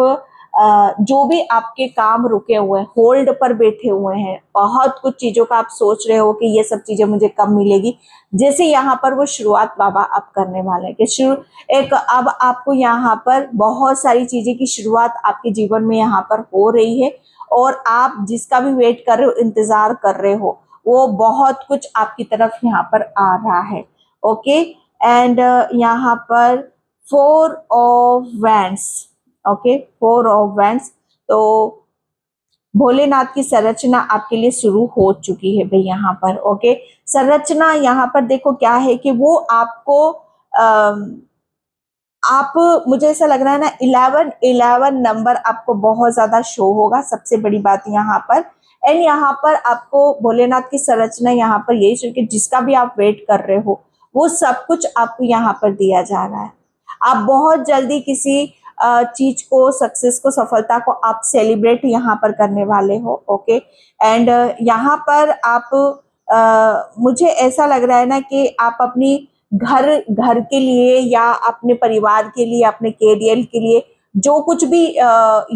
जो भी आपके काम रुके हुए हैं, होल्ड पर बैठे हुए हैं, बहुत कुछ चीजों का आप सोच रहे हो कि ये सब चीजें मुझे कब मिलेगी, जैसे यहाँ पर वो शुरुआत बाबा आप करने वाले हैं कि अब आपको यहाँ पर बहुत सारी चीजें की शुरुआत आपके जीवन में यहाँ पर हो रही है, और आप जिसका भी वेट कर रहे हो, इंतजार कर रहे हो, वो बहुत कुछ आपकी तरफ यहाँ पर आ रहा है। ओके, एंड यहाँ पर 4 of wands, okay, 4 of wands, तो भोलेनाथ की संरचना आपके लिए शुरू हो चुकी है भाई यहाँ पर। ओके, संरचना यहाँ पर देखो क्या है कि वो आपको आप, मुझे ऐसा लग रहा है ना, 11 नंबर आपको बहुत ज्यादा शो होगा, सबसे बड़ी बात यहाँ पर। एंड यहाँ पर आपको भोलेनाथ की संरचना यहाँ पर यही कि जिसका भी आप वेट कर रहे हो वो सब कुछ आपको यहाँ पर दिया जा रहा है। आप बहुत जल्दी किसी चीज को, सक्सेस को, सफलता को आप सेलिब्रेट यहाँ पर करने वाले हो। ओके, एंड यहाँ पर आप मुझे ऐसा लग रहा है ना कि आप अपनी घर के लिए या अपने परिवार के लिए, अपने कैरियर के लिए जो कुछ भी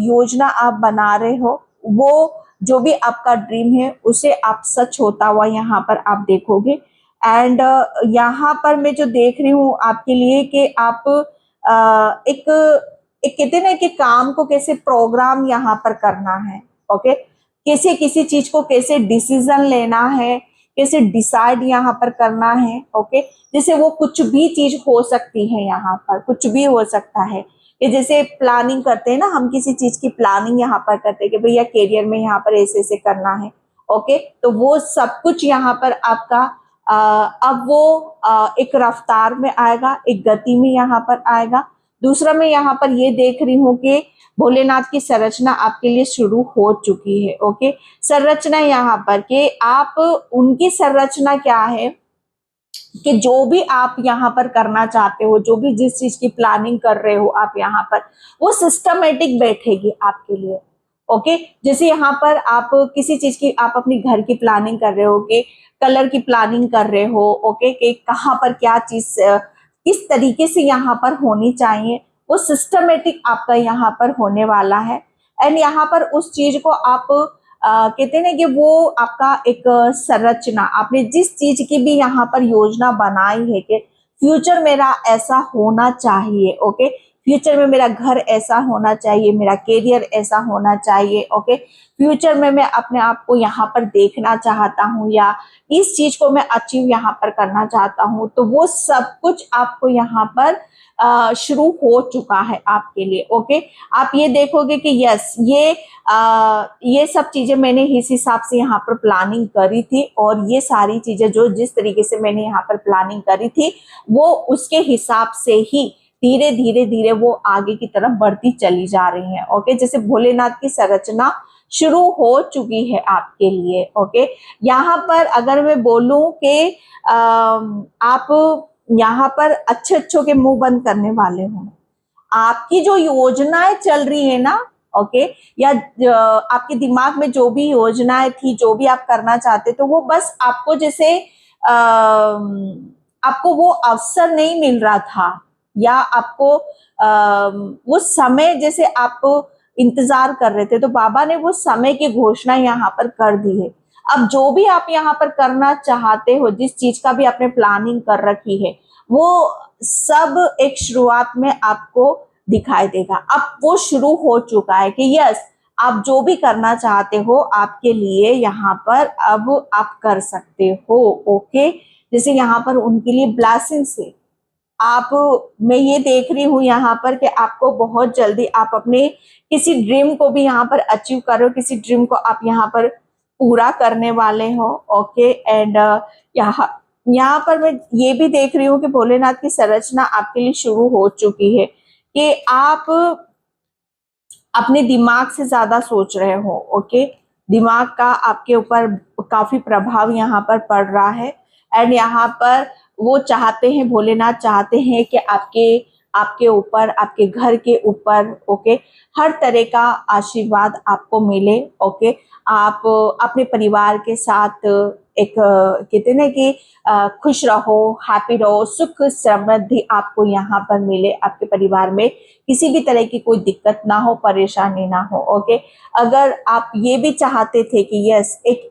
योजना आप बना रहे हो, वो जो भी आपका ड्रीम है उसे आप सच होता हुआ यहाँ पर आप देखोगे। एंड यहाँ पर मैं जो देख रही हूँ आपके लिए कि आप एक एक कहते हैं ना कि काम को कैसे प्रोग्राम यहाँ पर करना है। ओके, कैसे किसी चीज को कैसे डिसीजन लेना है, कैसे डिसाइड यहाँ पर करना है। ओके, जैसे वो कुछ भी चीज हो सकती है, यहाँ पर कुछ भी हो सकता है। ये जैसे प्लानिंग करते हैं ना, हम किसी चीज की प्लानिंग यहाँ पर करते हैं कि भैया कैरियर में यहाँ पर ऐसे ऐसे करना है। ओके, तो वो सब कुछ यहाँ पर आपका अब वो एक रफ्तार में आएगा, एक गति में यहाँ पर आएगा। दूसरा मैं यहाँ पर ये देख रही हूँ कि भोलेनाथ की संरचना आपके लिए शुरू हो चुकी है। ओके, संरचना यहाँ पर कि आप उनकी संरचना क्या है कि जो भी आप यहाँ पर करना चाहते हो, जो भी जिस चीज की प्लानिंग कर रहे हो आप यहाँ पर, वो सिस्टमेटिक बैठेगी आपके लिए। ओके, जैसे यहाँ पर आप किसी चीज की, आप अपनी घर की प्लानिंग कर रहे हो, कि कलर की प्लानिंग कर रहे हो, ओके, कि कहाँ पर क्या चीज किस तरीके से यहाँ पर होनी चाहिए, वो सिस्टमेटिक आपका यहाँ पर होने वाला है। एंड यहाँ पर उस चीज को आप कहते हैं ना कि वो आपका एक संरचना, आपने जिस चीज की भी यहाँ पर योजना बनाई है कि फ्यूचर मेरा ऐसा होना चाहिए। ओके, फ्यूचर में मेरा घर ऐसा होना चाहिए, मेरा करियर ऐसा होना चाहिए। ओके, फ्यूचर में मैं अपने आप को यहाँ पर देखना चाहता हूँ, या इस चीज को मैं अचीव यहाँ पर करना चाहता हूँ, तो वो सब कुछ आपको यहाँ पर शुरू हो चुका है आपके लिए। ओके, आप ये देखोगे कि यस, ये सब चीजें मैंने इस हिसाब से यहाँ पर प्लानिंग करी थी, और ये सारी चीजें जो जिस तरीके से मैंने यहाँ पर प्लानिंग करी थी, वो उसके हिसाब से ही धीरे धीरे धीरे वो आगे की तरफ बढ़ती चली जा रही है। ओके, जैसे भोलेनाथ की संरचना शुरू हो चुकी है आपके लिए। ओके, यहाँ पर अगर मैं बोलूं कि आप यहाँ पर अच्छे अच्छों के मुंह बंद करने वाले हो, आपकी जो योजनाएं चल रही है ना, ओके, या आपके दिमाग में जो भी योजनाएं थी, जो भी आप करना चाहते, तो वो बस आपको जैसे आपको वो अवसर नहीं मिल रहा था, या आपको वो समय जैसे आप इंतजार कर रहे थे, तो बाबा ने वो समय की घोषणा यहाँ पर कर दी है। अब जो भी आप यहाँ पर करना चाहते हो, जिस चीज का भी आपने प्लानिंग कर रखी है, वो सब एक शुरुआत में आपको दिखाई देगा। अब वो शुरू हो चुका है कि यस, आप जो भी करना चाहते हो आपके लिए यहाँ पर अब आप कर सकते हो। ओके, जैसे यहाँ पर उनके लिए ब्लेसिंग्स है। आप, मैं ये देख रही हूँ यहाँ पर कि आपको बहुत जल्दी आप अपने किसी ड्रीम को भी यहाँ पर अचीव करो, किसी ड्रीम को आप यहाँ पर पूरा करने वाले हो। ओके, एंड यहाँ यहाँ पर मैं ये भी देख रही हूँ कि भोलेनाथ की संरचना आपके लिए शुरू हो चुकी है, कि आप अपने दिमाग से ज्यादा सोच रहे हो। ओके, दिमाग का आपके ऊपर काफी प्रभाव यहाँ पर पड़ रहा है। एंड यहाँ पर वो चाहते हैं, भोलेनाथ चाहते हैं कि आपके ऊपर, आपके घर के ऊपर, ओके, हर तरह का आशीर्वाद आपको मिले। ओके, आप अपने परिवार के साथ एक कहते ना कि खुश रहो, हैप्पी रहो, सुख समृद्धि आपको यहाँ पर मिले, आपके परिवार में किसी भी तरह की कोई दिक्कत ना हो, परेशानी ना हो। ओके, अगर आप ये भी चाहते थे कि यस, एक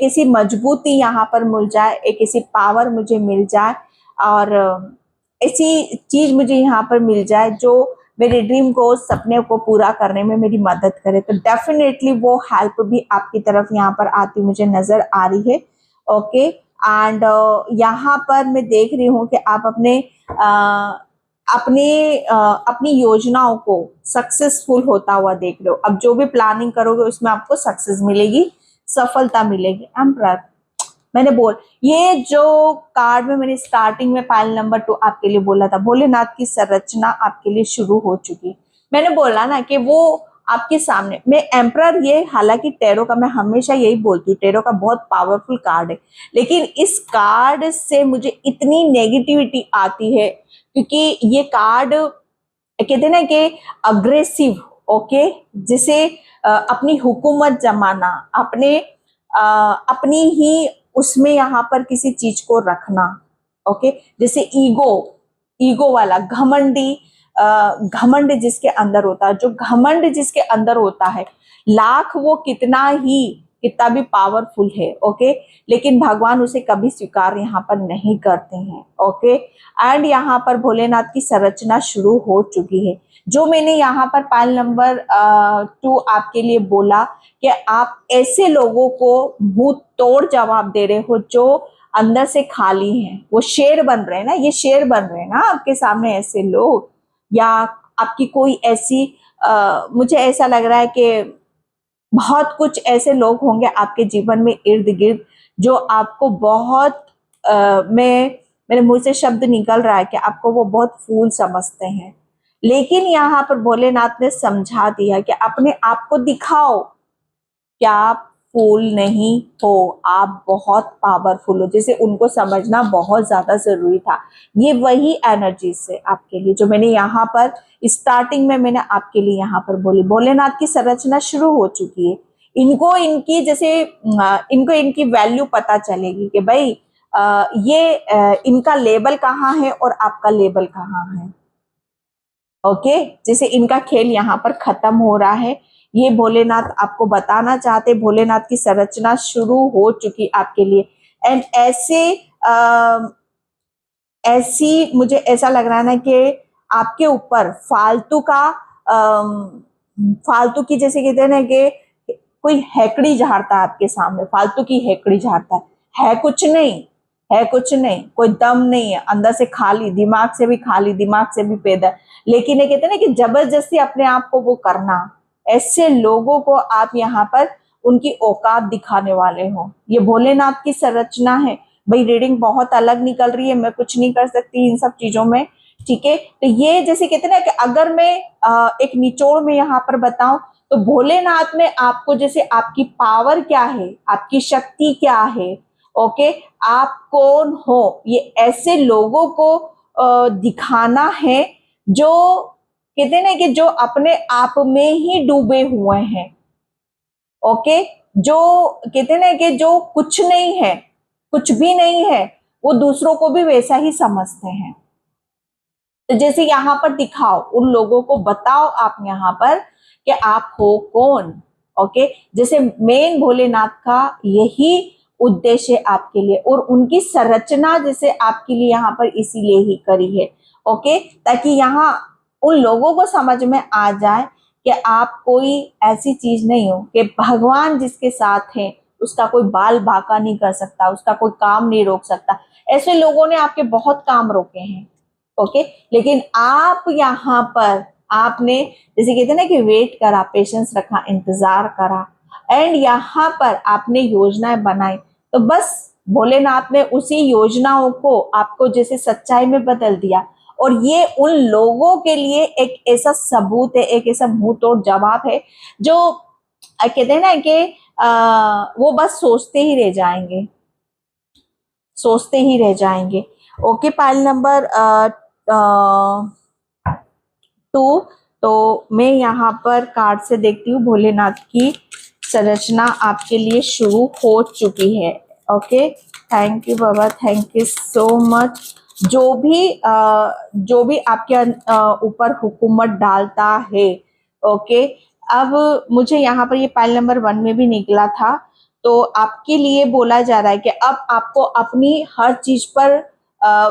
ऐसी मजबूती यहाँ पर मिल जाए, एक ऐसी पावर मुझे मिल जाए, और ऐसी चीज मुझे यहाँ पर मिल जाए जो मेरे ड्रीम को, सपने को पूरा करने में मेरी मदद करे, तो डेफिनेटली वो हेल्प भी आपकी तरफ यहाँ पर आती मुझे नजर आ रही है। ओके, एंड यहाँ पर मैं देख रही हूँ कि आप अपनी योजनाओं को सक्सेसफुल होता हुआ देख रहे हो। अब जो भी प्लानिंग करोगे उसमें आपको सक्सेस मिलेगी, सफलता मिलेगी। एम्परर, मैंने ये जो कार्ड में मैंने स्टार्टिंग में पाइल नंबर 2 आपके लिए बोला था, भोलेनाथ की संरचना आपके लिए शुरू हो चुकी। मैंने बोला ना कि वो आपके सामने, मैं एम्परर, ये हालांकि टैरो का मैं हमेशा यही बोलती हूँ, टैरो का बहुत पावरफुल कार्ड है, लेकिन इस कार्ड से मुझे इतनी नेगेटिविटी आती है क्योंकि ये कार्ड कहते ना कि अग्रेसिव, ओके, जिसे अपनी हुकूमत जमाना, अपनी ही उसमें यहाँ पर किसी चीज को रखना। ओके, जैसे ईगो वाला घमंड जिसके अंदर होता है, जो घमंड जिसके अंदर होता है, लाख वो कितना भी पावरफुल है। ओके, लेकिन भगवान उसे कभी स्वीकार यहाँ पर नहीं करते हैं। ओके, एंड यहाँ पर भोलेनाथ की संरचना शुरू हो चुकी है। जो मैंने यहाँ पर पाइल नंबर 2 आपके लिए बोला कि आप ऐसे लोगों को मुंह तोड़ जवाब दे रहे हो जो अंदर से खाली हैं, वो शेर बन रहे हैं ना, ये शेर बन रहे हैं ना आपके सामने ऐसे लोग, या आपकी कोई ऐसी मुझे ऐसा लग रहा है कि बहुत कुछ ऐसे लोग होंगे आपके जीवन में इर्द गिर्द जो आपको बहुत मैं मेरे मुंह से शब्द निकल रहा है कि आपको वो बहुत फूल समझते हैं, लेकिन यहाँ पर भोलेनाथ ने समझा दिया कि अपने आप को दिखाओ कि आप फूल नहीं हो, आप बहुत पावरफुल हो। जैसे उनको समझना बहुत ज्यादा जरूरी था। ये वही एनर्जी से आपके लिए जो मैंने यहाँ पर स्टार्टिंग में मैंने आपके लिए यहाँ पर बोली, भोलेनाथ की संरचना शुरू हो चुकी है। इनको इनकी जैसे इनको इनकी वैल्यू पता चलेगी कि भाई ये इनका लेवल कहाँ है और आपका लेवल कहाँ है। ओके, जैसे इनका खेल यहाँ पर खत्म हो रहा है, ये भोलेनाथ आपको बताना चाहते, भोलेनाथ की संरचना शुरू हो चुकी आपके लिए। एंड ऐसी मुझे ऐसा लग रहा है ना कि आपके ऊपर फालतू का फालतू की, जैसे कहते हैं ना कि कोई हैकड़ी झाड़ता है आपके सामने, फालतू की हैकड़ी झाड़ता है कुछ नहीं, है कुछ नहीं, कोई दम नहीं है, अंदर से खाली, दिमाग से भी खाली, दिमाग से भी पैदल। लेकिन ये कहते हैं ना कि जबरदस्ती अपने आप को वो करना, ऐसे लोगों को आप यहाँ पर उनकी औकात दिखाने वाले हो। ये भोलेनाथ की संरचना है भाई। रीडिंग बहुत अलग निकल रही है, मैं कुछ नहीं कर सकती इन सब चीजों में, ठीक है। तो ये जैसे कहते हैं ना कि अगर मैं एक निचोड़ में यहाँ पर बताऊं तो भोलेनाथ में आपको जैसे आपकी पावर क्या है, आपकी शक्ति क्या है, ओके, आप कौन हो, ये ऐसे लोगों को दिखाना है जो कहते हैं ना कि जो अपने आप में ही डूबे हुए हैं। ओके, जो कहते हैं ना कि जो कुछ नहीं है, कुछ भी नहीं है, वो दूसरों को भी वैसा ही समझते हैं। तो जैसे यहाँ पर दिखाओ, उन लोगों को बताओ आप यहाँ पर कि आप हो कौन। ओके, जैसे मेन भोलेनाथ का यही उद्देश्य है आपके लिए, और उनकी संरचना जैसे आपके लिए यहाँ पर इसीलिए ही करी है। ओके, ताकि यहाँ उन लोगों को समझ में आ जाए कि आप कोई ऐसी चीज नहीं हो कि भगवान जिसके साथ है उसका कोई बाल बांका नहीं कर सकता, उसका कोई काम नहीं रोक सकता। ऐसे लोगों ने आपके बहुत काम रोके हैं। ओके, लेकिन आप यहाँ पर आपने जैसे कहते हैं ना कि वेट करा, पेशेंस रखा, इंतजार करा, एंड यहाँ पर आपने योजनाएं बनाई। तो बस भोलेनाथ ने उसी योजनाओं को आपको जैसे सच्चाई में बदल दिया, और ये उन लोगों के लिए एक ऐसा सबूत है, एक ऐसा मुंह तोड़ जवाब है जो कहते हैं ना कि वो बस सोचते ही रह जाएंगे, सोचते ही रह जाएंगे। Okay, pile number 2। तो मैं यहाँ पर कार्ड से देखती हूँ, भोलेनाथ की संरचना आपके लिए शुरू हो चुकी है। ओके, थैंक यू बाबा, थैंक यू सो मच। जो भी आपके ऊपर हुकूमत डालता है, ओके, अब मुझे यहाँ पर ये पाइल नंबर 1 में भी निकला था, तो आपके लिए बोला जा रहा है कि अब आपको अपनी हर चीज पर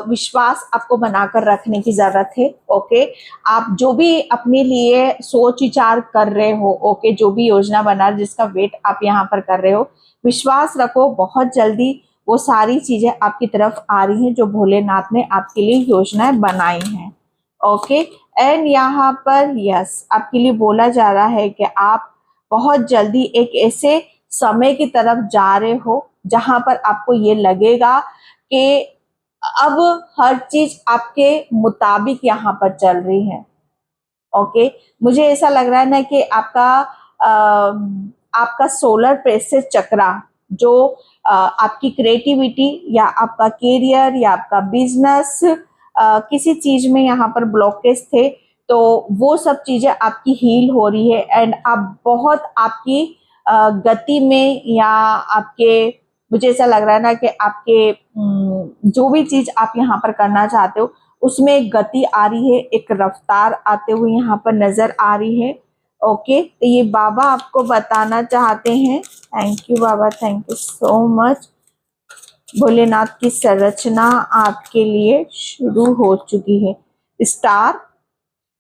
विश्वास आपको बनाकर रखने की जरूरत है। ओके, आप जो भी अपने लिए सोच विचार कर रहे हो, ओके, जो भी योजना बना जिसका वेट आप यहाँ पर कर रहे हो, विश्वास रखो बहुत जल्दी वो सारी चीजें आपकी तरफ आ रही हैं जो भोलेनाथ ने आपके लिए योजनाएं बनाई हैं। ओके, एंड यहाँ पर यस आपके लिए बोला जा रहा है कि आप बहुत जल्दी एक ऐसे समय की तरफ जा रहे हो जहां पर आपको ये लगेगा कि अब हर चीज आपके मुताबिक यहाँ पर चल रही है। ओके, मुझे ऐसा लग रहा है ना कि आपका सोलर प्लेक्सस चक्रा जो आपकी क्रिएटिविटी या आपका करियर या आपका बिजनेस किसी चीज में यहाँ पर ब्लॉकेज थे, तो वो सब चीजें आपकी हील हो रही है, एंड आप बहुत आपकी गति में या आपके, मुझे ऐसा लग रहा है ना कि आपके जो भी चीज आप यहाँ पर करना चाहते हो उसमें एक गति आ रही है, एक रफ्तार आते हुए यहाँ पर नजर आ रही है। ओके, तो ये बाबा आपको बताना चाहते हैं। थैंक यू बाबा, thank you so much. Bholenath की संरचना आपके लिए शुरू हो चुकी है। स्टार,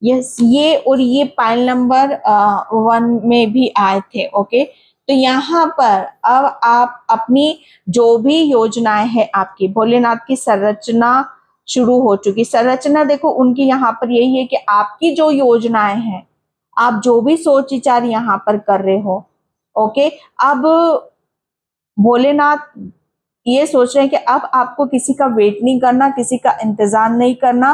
यस, ये और ये पाइल नंबर 1 में भी आए थे। ओके, तो यहाँ पर अब आप अपनी जो भी योजनाएं हैं आपकी, भोलेनाथ की संरचना शुरू हो चुकी। संरचना देखो उनकी यहाँ पर यही है कि आपकी जो योजनाएं हैं, आप जो भी सोच विचार यहाँ पर कर रहे हो, ओके, अब भोलेनाथ ये सोच रहे हैं कि अब आपको किसी का वेट नहीं करना, किसी का इंतजार नहीं करना,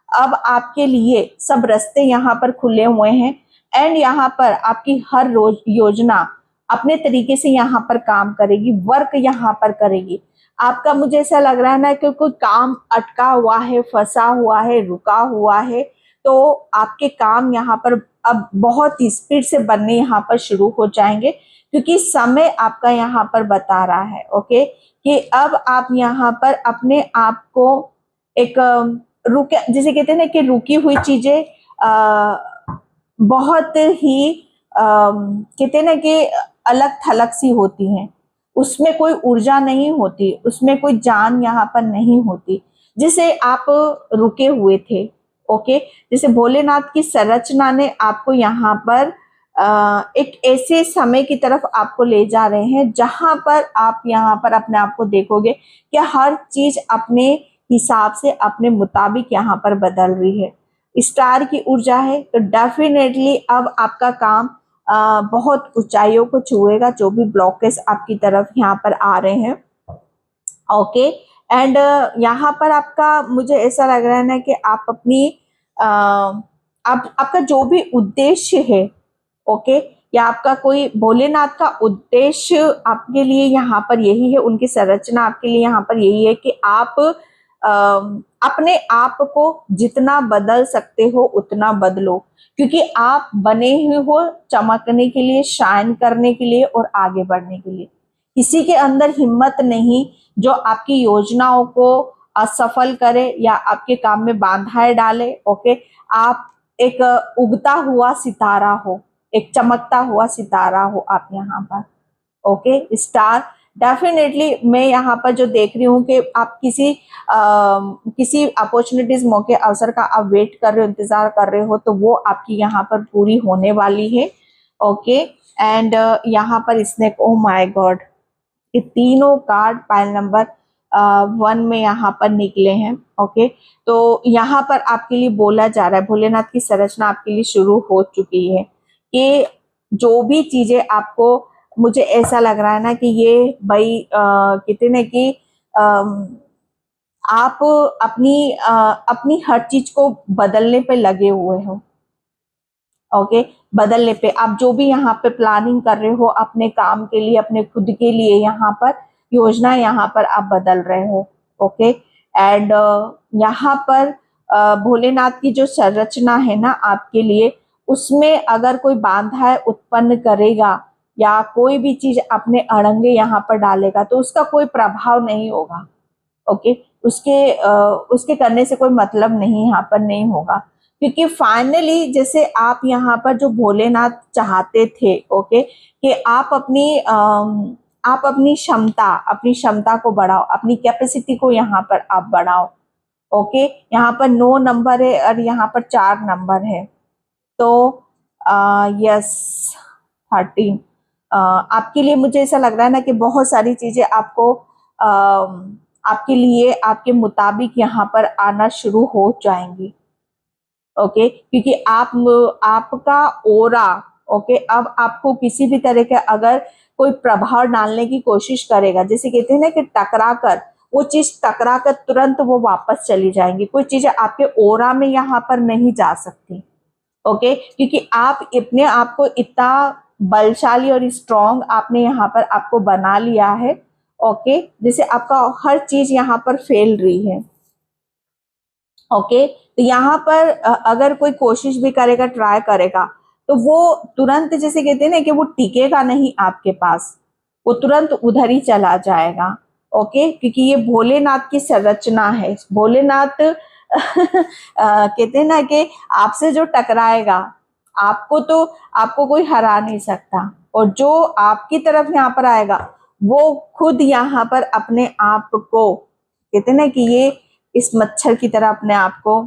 अब आपके लिए सब रास्ते यहाँ पर खुले हुए हैं एंड यहाँ पर आपकी हर रोज योजना अपने तरीके से यहाँ पर काम करेगी, वर्क यहाँ पर करेगी। आपका मुझे ऐसा लग रहा है ना कि कोई काम अटका हुआ है, फंसा हुआ है, रुका हुआ है, तो आपके काम यहाँ पर अब बहुत ही स्पीड से बनने यहाँ पर शुरू हो जाएंगे, क्योंकि समय आपका यहाँ पर बता रहा है ओके, कि अब आप यहाँ पर अपने आप को एक रुके, जिसे कहते हैं ना कि रुकी हुई चीजें बहुत ही कहते हैं ना कि अलग थलग सी होती हैं, उसमें कोई ऊर्जा नहीं होती, उसमें कोई जान यहाँ पर नहीं होती, जिसे आप रुके हुए थे ओके। जैसे भोलेनाथ की संरचना ने आपको यहाँ पर एक ऐसे समय की तरफ आपको ले जा रहे हैं जहां पर आप यहाँ पर अपने आप को देखोगे कि हर चीज अपने हिसाब से अपने मुताबिक यहाँ पर बदल रही है। स्टार की ऊर्जा है तो डेफिनेटली अब आपका काम बहुत ऊंचाइयों को छुएगा, जो भी ब्लॉकेज आपकी तरफ यहाँ पर आ रहे हैं ओके। एंड यहाँ पर आपका मुझे ऐसा लग रहा है ना कि आप अपनी आपका जो भी उद्देश्य है ओके, या आपका कोई भोलेनाथ का उद्देश्य आपके लिए यहाँ पर यही है, उनकी संरचना आपके लिए यहाँ पर यही है कि आप अपने आप को जितना बदल सकते हो उतना बदलो, क्योंकि आप बने हुए हो चमकने के लिए, शाइन करने के लिए और आगे बढ़ने के लिए। किसी के अंदर हिम्मत नहीं जो आपकी योजनाओं को असफल करे या आपके काम में बाधाएं डाले ओके। आप एक उगता हुआ सितारा हो, एक चमकता हुआ सितारा हो आप यहाँ पर ओके। स्टार डेफिनेटली मैं यहाँ पर जो देख रही हूँ कि आप किसी अपॉर्चुनिटीज, मौके, अवसर का आप वेट कर रहे हो, इंतजार कर रहे हो, तो वो आपकी यहाँ पर पूरी होने वाली है ओके। एंड यहाँ पर स्नेक, ओ माय गॉड, ये तीनों कार्ड पाइल नंबर 1 में यहाँ पर निकले हैं ओके। तो यहाँ पर आपके लिए बोला जा रहा है, भोलेनाथ की संरचना आपके लिए शुरू हो चुकी है कि जो भी चीजें आपको, मुझे ऐसा लग रहा है ना कि ये भाई कहते ना कि आप अपनी हर चीज को बदलने पे लगे हुए हो ओके। बदलने पे आप जो भी यहाँ पे प्लानिंग कर रहे हो अपने काम के लिए, अपने खुद के लिए, यहाँ पर योजना यहाँ पर आप बदल रहे हो ओके। एंड यहाँ पर भोलेनाथ की जो संरचना है ना आपके लिए, उसमें अगर कोई बाधाएं उत्पन्न करेगा या कोई भी चीज अपने अड़ंगे यहाँ पर डालेगा तो उसका कोई प्रभाव नहीं होगा ओके। उसके करने से कोई मतलब नहीं यहाँ पर नहीं होगा, क्योंकि फाइनली जैसे आप यहाँ पर जो भोलेनाथ चाहते थे ओके, कि आप अपनी क्षमता को बढ़ाओ, अपनी कैपेसिटी को यहाँ पर आप बढ़ाओ ओके। यहाँ पर 9 नंबर है और यहाँ पर 4 नंबर है, तो यस 13 आपके लिए मुझे ऐसा लग रहा है ना कि बहुत सारी चीजें आपको आपके लिए आपके मुताबिक यहाँ पर आना शुरू हो जाएंगी ओके। क्योंकि आपका ओरा ओके, अब आपको किसी भी तरह का अगर कोई प्रभाव डालने की कोशिश करेगा, जैसे कहते हैं ना कि टकरा कर वो चीज टकरा कर तुरंत वो वापस चली जाएंगी, कोई चीजें आपके ओरा में यहाँ पर नहीं जा सकती ओके। क्योंकि आप अपने आप को इतना बलशाली और स्ट्रॉन्ग आपने यहाँ पर आपको बना लिया है ओके, जैसे आपका हर चीज यहाँ पर फैल रही है ओके। तो यहाँ पर अगर कोई कोशिश भी करेगा, ट्राई करेगा, तो वो तुरंत, जैसे कहते हैं ना कि वो टिकेगा नहीं आपके पास, वो तुरंत उधर ही चला जाएगा ओके। क्योंकि ये भोलेनाथ की संरचना है। भोलेनाथ कहते हैं ना कि आपसे जो टकराएगा आपको कोई हरा नहीं सकता, और जो आपकी तरफ यहाँ पर आएगा वो खुद यहाँ पर अपने आप को, कहते हैं ना कि ये इस मच्छर की तरह अपने आप को,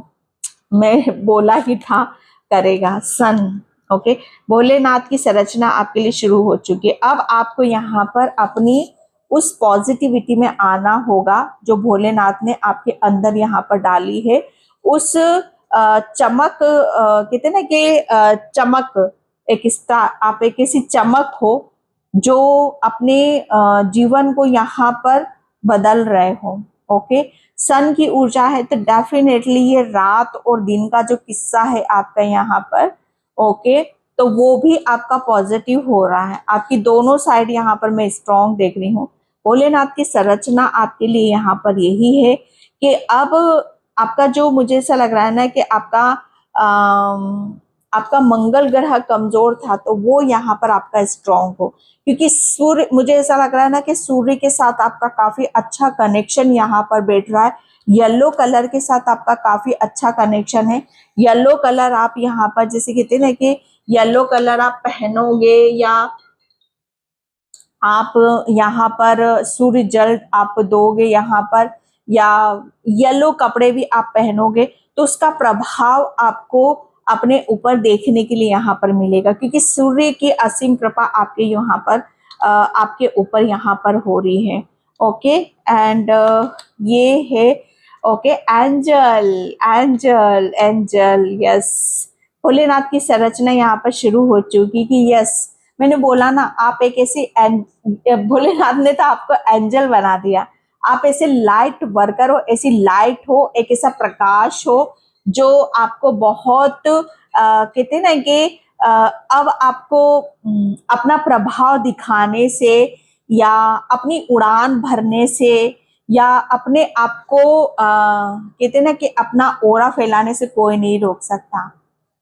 मैं बोला ही था, करेगा सन ओके। भोलेनाथ की संरचना आपके लिए शुरू हो चुकी है। अब आपको यहाँ पर अपनी उस पॉजिटिविटी में आना होगा जो भोलेनाथ ने आपके अंदर यहाँ पर डाली है, उस चमक, कहते हैं ना कि चमक, एक स्टार, आप एक ऐसी चमक हो जो अपने जीवन को यहाँ पर बदल रहे हो। ओके, सन की ऊर्जा है तो डेफिनेटली ये रात और दिन का जो किस्सा है आपका यहाँ पर, ओके, तो वो भी आपका पॉजिटिव हो रहा है। आपकी दोनों साइड यहाँ पर मैं स्ट्रॉन्ग देख रही हूँ। भोलेनाथ की संरचना आपके लिए यहाँ पर यही है कि अब आपका जो, मुझे ऐसा लग रहा है ना कि आपका मंगल ग्रह कमजोर था तो वो यहाँ पर आपका स्ट्रॉन्ग हो, क्योंकि सूर्य, मुझे ऐसा लग रहा है ना कि सूर्य के साथ आपका काफी अच्छा कनेक्शन यहाँ पर बैठ रहा है। येलो कलर के साथ आपका काफी अच्छा कनेक्शन है। येलो कलर आप यहाँ पर, जैसे कहते हैं ना कि येलो कलर आप पहनोगे या आप यहाँ पर सूर्य जल आप दोगे यहाँ पर, या येलो कपड़े भी आप पहनोगे तो उसका प्रभाव आपको अपने ऊपर देखने के लिए यहाँ पर मिलेगा, क्योंकि सूर्य की असीम कृपा आपके यहाँ पर आपके ऊपर यहाँ पर हो रही है। ओके, एंड ये है, okay, angel angel angel, yes, Bholenath की संरचना यहाँ पर शुरू हो चुकी कि यस, मैंने बोला ना, आप एक ऐसी भोलेनाथ ने तो आपको एंजल बना दिया। आप ऐसे लाइट वर्कर हो, ऐसी लाइट हो, एक ऐसा प्रकाश हो जो आपको बहुत कहते हैं ना कि अब आपको अपना प्रभाव दिखाने से या अपनी उड़ान भरने से या अपने आप को कहते हैं ना कि अपना ओरा फैलाने से कोई नहीं रोक सकता।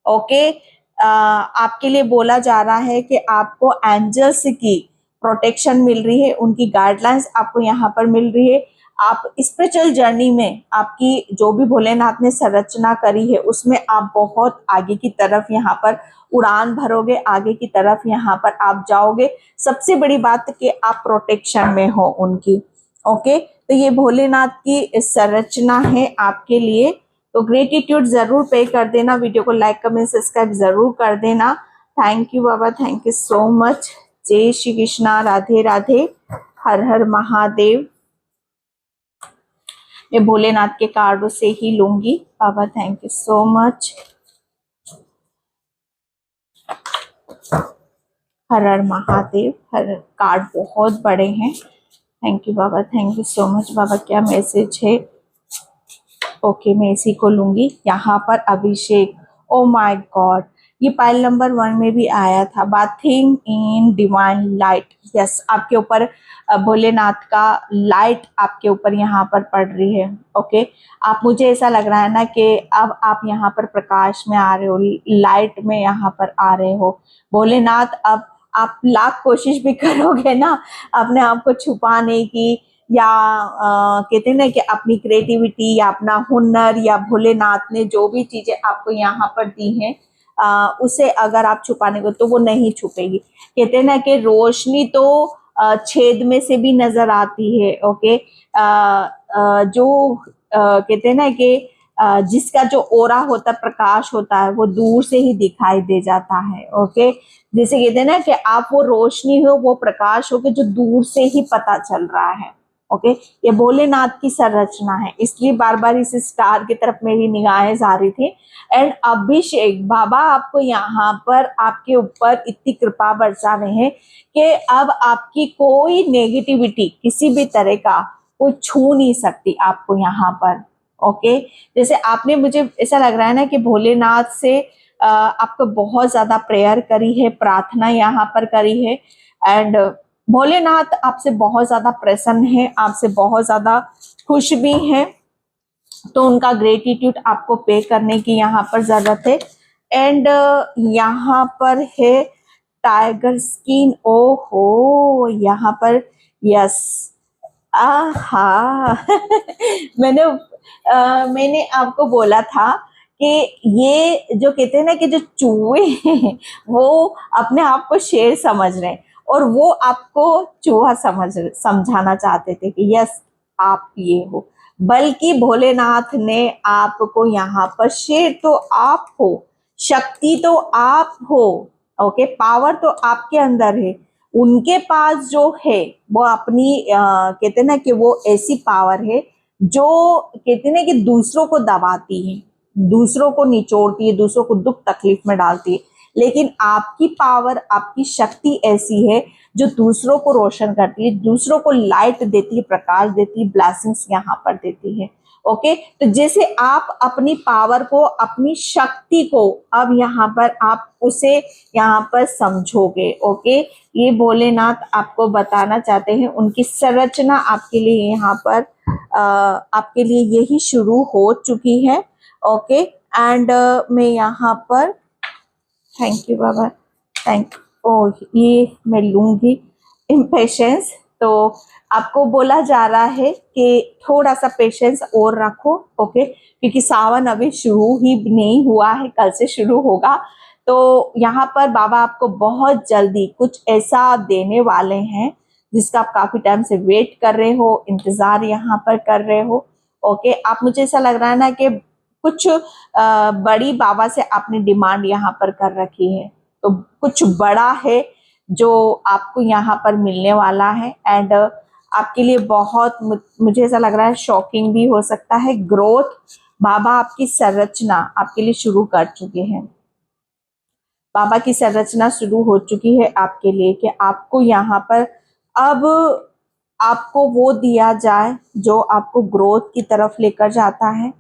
ओके, आपके लिए बोला जा रहा है कि आपको एंजल्स की प्रोटेक्शन मिल रही है, उनकी गाइडलाइंस आपको यहाँ पर मिल रही है। आप स्पिरिचुअल जर्नी में आपकी जो भी भोलेनाथ ने संरचना करी है उसमें आप बहुत आगे की तरफ यहाँ पर उड़ान भरोगे, आगे की तरफ यहाँ पर आप जाओगे। सबसे बड़ी बात कि आप प्रोटेक्शन में हो उनकी। ओके, तो ये भोलेनाथ की संरचना है आपके लिए। तो ग्रेटिट्यूड जरूर पे कर देना, वीडियो को लाइक कमेंट सब्सक्राइब जरूर कर देना। थैंक यू बाबा, थैंक यू सो मच। जय श्री कृष्णा, राधे राधे, हर हर महादेव। मैं भोलेनाथ के कार्डों से ही लूंगी बाबा, थैंक यू सो मच। हर हर महादेव, हर कार्ड बहुत बड़े हैं। थैंक यू बाबा, थैंक यू सो मच। बाबा क्या मैसेज है? ओके, मैं इसी को लूंगी। यहाँ पर अभिषेक, ओ माय गॉड, ये पाइल नंबर 1 में भी आया था, bathing in divine light. Yes, आपके ऊपर भोलेनाथ का लाइट आपके ऊपर यहाँ पर पड़ रही है। ओके, आप, मुझे ऐसा लग रहा है ना कि अब आप यहाँ पर प्रकाश में आ रहे हो, लाइट में यहाँ पर आ रहे हो। भोलेनाथ, अब आप लाख कोशिश भी करोगे ना अपने आप को छुपाने की, या कहते हैं ना कि अपनी क्रिएटिविटी या अपना हुनर, या भोलेनाथ ने जो भी चीजें आपको यहाँ पर दी हैं उसे अगर आप छुपाने को, तो वो नहीं छुपेगी। कहते हैं ना कि रोशनी तो छेद में से भी नजर आती है। ओके, जो कहते हैं ना कि जिसका जो ओरा होता है, प्रकाश होता है, वो दूर से ही दिखाई दे जाता है। ओके, जैसे कहते हैं ना कि आप वो रोशनी हो, वो प्रकाश हो कि जो दूर से ही पता चल रहा है। ओके, ये भोलेनाथ की संरचना है, इसलिए बार बार इस स्टार की तरफ मेरी निगाहें जा रही थी। एंड अभिषेक, बाबा आपको यहाँ पर आपके ऊपर इतनी कृपा बरसा रहे हैं कि अब आपकी कोई नेगेटिविटी किसी भी तरह का कोई छू नहीं सकती आपको यहाँ पर। ओके, जैसे आपने, मुझे ऐसा लग रहा है ना कि भोलेनाथ से आपको बहुत ज्यादा प्रेयर करी है, प्रार्थना यहाँ पर करी है। एंड भोलेनाथ आपसे बहुत ज्यादा प्रसन्न है, आपसे बहुत ज्यादा खुश भी हैं, तो उनका ग्रेटिट्यूड आपको पे करने की यहाँ पर जरूरत है। एंड यहाँ पर है टाइगर स्किन, ओहो, यहाँ पर यस, आहा मैंने आपको बोला था कि ये जो कहते हैं ना कि जो चूहे हैं वो अपने आप को शेर समझ रहे हैं और वो आपको चूहा समझाना चाहते थे कि यस आप ये हो, बल्कि भोलेनाथ ने आपको यहाँ पर, शेर तो आप हो, शक्ति तो आप हो। ओके, पावर तो आपके अंदर है। उनके पास जो है वो अपनी कहते हैं ना कि वो ऐसी पावर है जो कहते हैं ना कि दूसरों को दबाती है, दूसरों को निचोड़ती है, दूसरों को दुख तकलीफ में डालती है। लेकिन आपकी पावर, आपकी शक्ति ऐसी है जो दूसरों को रोशन करती है, दूसरों को लाइट देती है, प्रकाश देती है, ब्लेसिंग्स यहाँ पर देती है। ओके, तो जैसे आप अपनी पावर को, अपनी शक्ति को अब यहाँ पर आप उसे यहाँ पर समझोगे। ओके, ये भोलेनाथ आपको बताना चाहते हैं, उनकी संरचना आपके लिए यहाँ पर आपके लिए यही शुरू हो चुकी है। ओके, एंड मैं यहाँ पर थैंक यू बाबा, थैंक ओ, ये मैं लूंगी इम्पेशेंस। तो आपको बोला जा रहा है कि थोड़ा सा पेशेंस और रखो। ओके, क्योंकि सावन अभी शुरू ही नहीं हुआ है, कल से शुरू होगा। तो यहाँ पर बाबा आपको बहुत जल्दी कुछ ऐसा देने वाले हैं जिसका आप काफी टाइम से वेट कर रहे हो, इंतजार यहाँ पर कर रहे हो। ओके, आप, मुझे ऐसा लग रहा है ना कि कुछ बड़ी बाबा से आपने डिमांड यहाँ पर कर रखी है, तो कुछ बड़ा है जो आपको यहाँ पर मिलने वाला है। एंड आपके लिए बहुत, मुझे ऐसा लग रहा है शॉकिंग भी हो सकता है। ग्रोथ, बाबा आपकी संरचना आपके लिए शुरू कर चुके हैं। बाबा की संरचना शुरू हो चुकी है आपके लिए कि आपको यहाँ पर अब आपको वो दिया जाए जो आपको ग्रोथ की तरफ लेकर जाता है।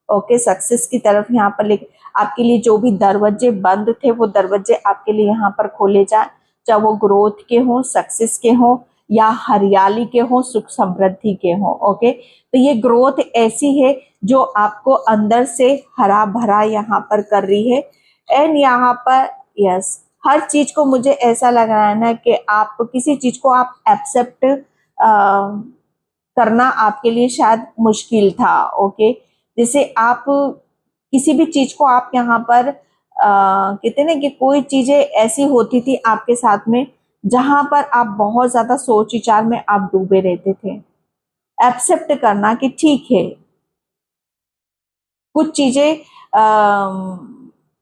ओके, सक्सेस की तरफ यहाँ पर लेकर, आपके लिए जो भी दरवाजे बंद थे वो दरवाजे आपके लिए यहाँ पर खोले जाए, चाहे वो ग्रोथ के हों, सक्सेस के हों, या हरियाली के हों, सुख समृद्धि के हों। ओके, तो ये ग्रोथ ऐसी है जो आपको अंदर से हरा भरा यहाँ पर कर रही है। एंड यहाँ पर यस, हर चीज को मुझे ऐसा लग रहा है ना कि आप किसी चीज को आप एक्सेप्ट करना आपके लिए शायद मुश्किल था। ओके, जैसे आप किसी भी चीज को आप यहाँ पर कहते ना कि कोई चीजें ऐसी होती थी आपके साथ में जहां पर आप बहुत ज्यादा सोच विचार में आप डूबे रहते थे। एक्सेप्ट करना कि ठीक है, कुछ चीजें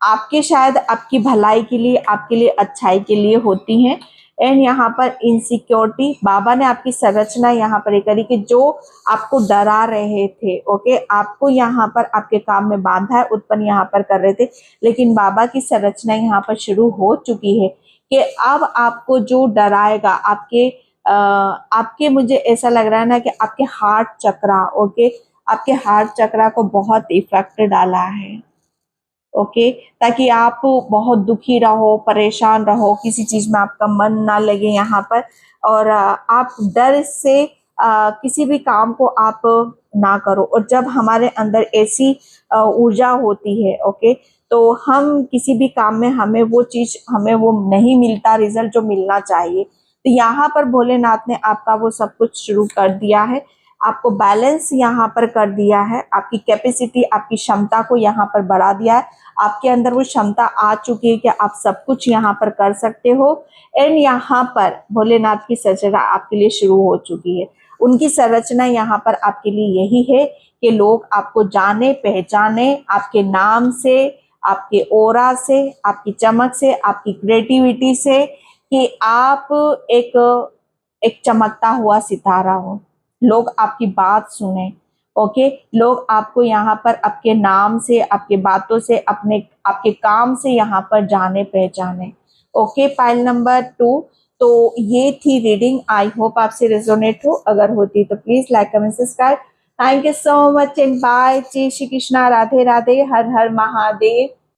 आपके शायद आपकी भलाई के लिए, आपके लिए अच्छाई के लिए होती हैं। एंड यहाँ पर इनसिक्योरिटी, बाबा ने आपकी संरचना यहाँ पर करी कि जो आपको डरा रहे थे। ओके, आपको यहाँ पर आपके काम में बाधाएं उत्पन्न यहाँ पर कर रहे थे, लेकिन बाबा की संरचना यहाँ पर शुरू हो चुकी है कि अब आपको जो डराएगा, आपके मुझे ऐसा लग रहा है ना कि आपके हार्ट चक्रा, ओके, आपके हार्ट चक्रा को बहुत इफेक्ट डाला है। ओके, ताकि आप बहुत दुखी रहो, परेशान रहो, किसी चीज में आपका मन ना लगे यहाँ पर, और आप डर से किसी भी काम को आप ना करो। और जब हमारे अंदर ऐसी ऊर्जा होती है, ओके, तो हम किसी भी काम में हमें वो नहीं मिलता रिजल्ट जो मिलना चाहिए। तो यहाँ पर भोलेनाथ ने आपका वो सब कुछ शुरू कर दिया है, आपको बैलेंस यहाँ पर कर दिया है, आपकी कैपेसिटी, आपकी क्षमता को यहाँ पर बढ़ा दिया है। आपके अंदर वो क्षमता आ चुकी है कि आप सब कुछ यहाँ पर कर सकते हो। एंड यहाँ पर भोलेनाथ की संरचना आपके लिए शुरू हो चुकी है। उनकी संरचना यहाँ पर आपके लिए यही है कि लोग आपको जाने पहचाने आपके नाम से, आपके ओरा से, आपकी चमक से, आपकी क्रिएटिविटी से, कि आप एक चमकता हुआ सितारा हो। लोग आपकी बात सुने। ओके, लोग आपको यहाँ पर आपके नाम से, आपके बातों से, आपके काम से यहाँ पर जाने पहचाने। Okay, pile number 2। तो ये थी रीडिंग, आई होप आपसे रेजोनेट हो। अगर होती तो please like, comment, subscribe. Thank you so much and bye. जय श्री कृष्णा, राधे राधे, हर हर महादेव।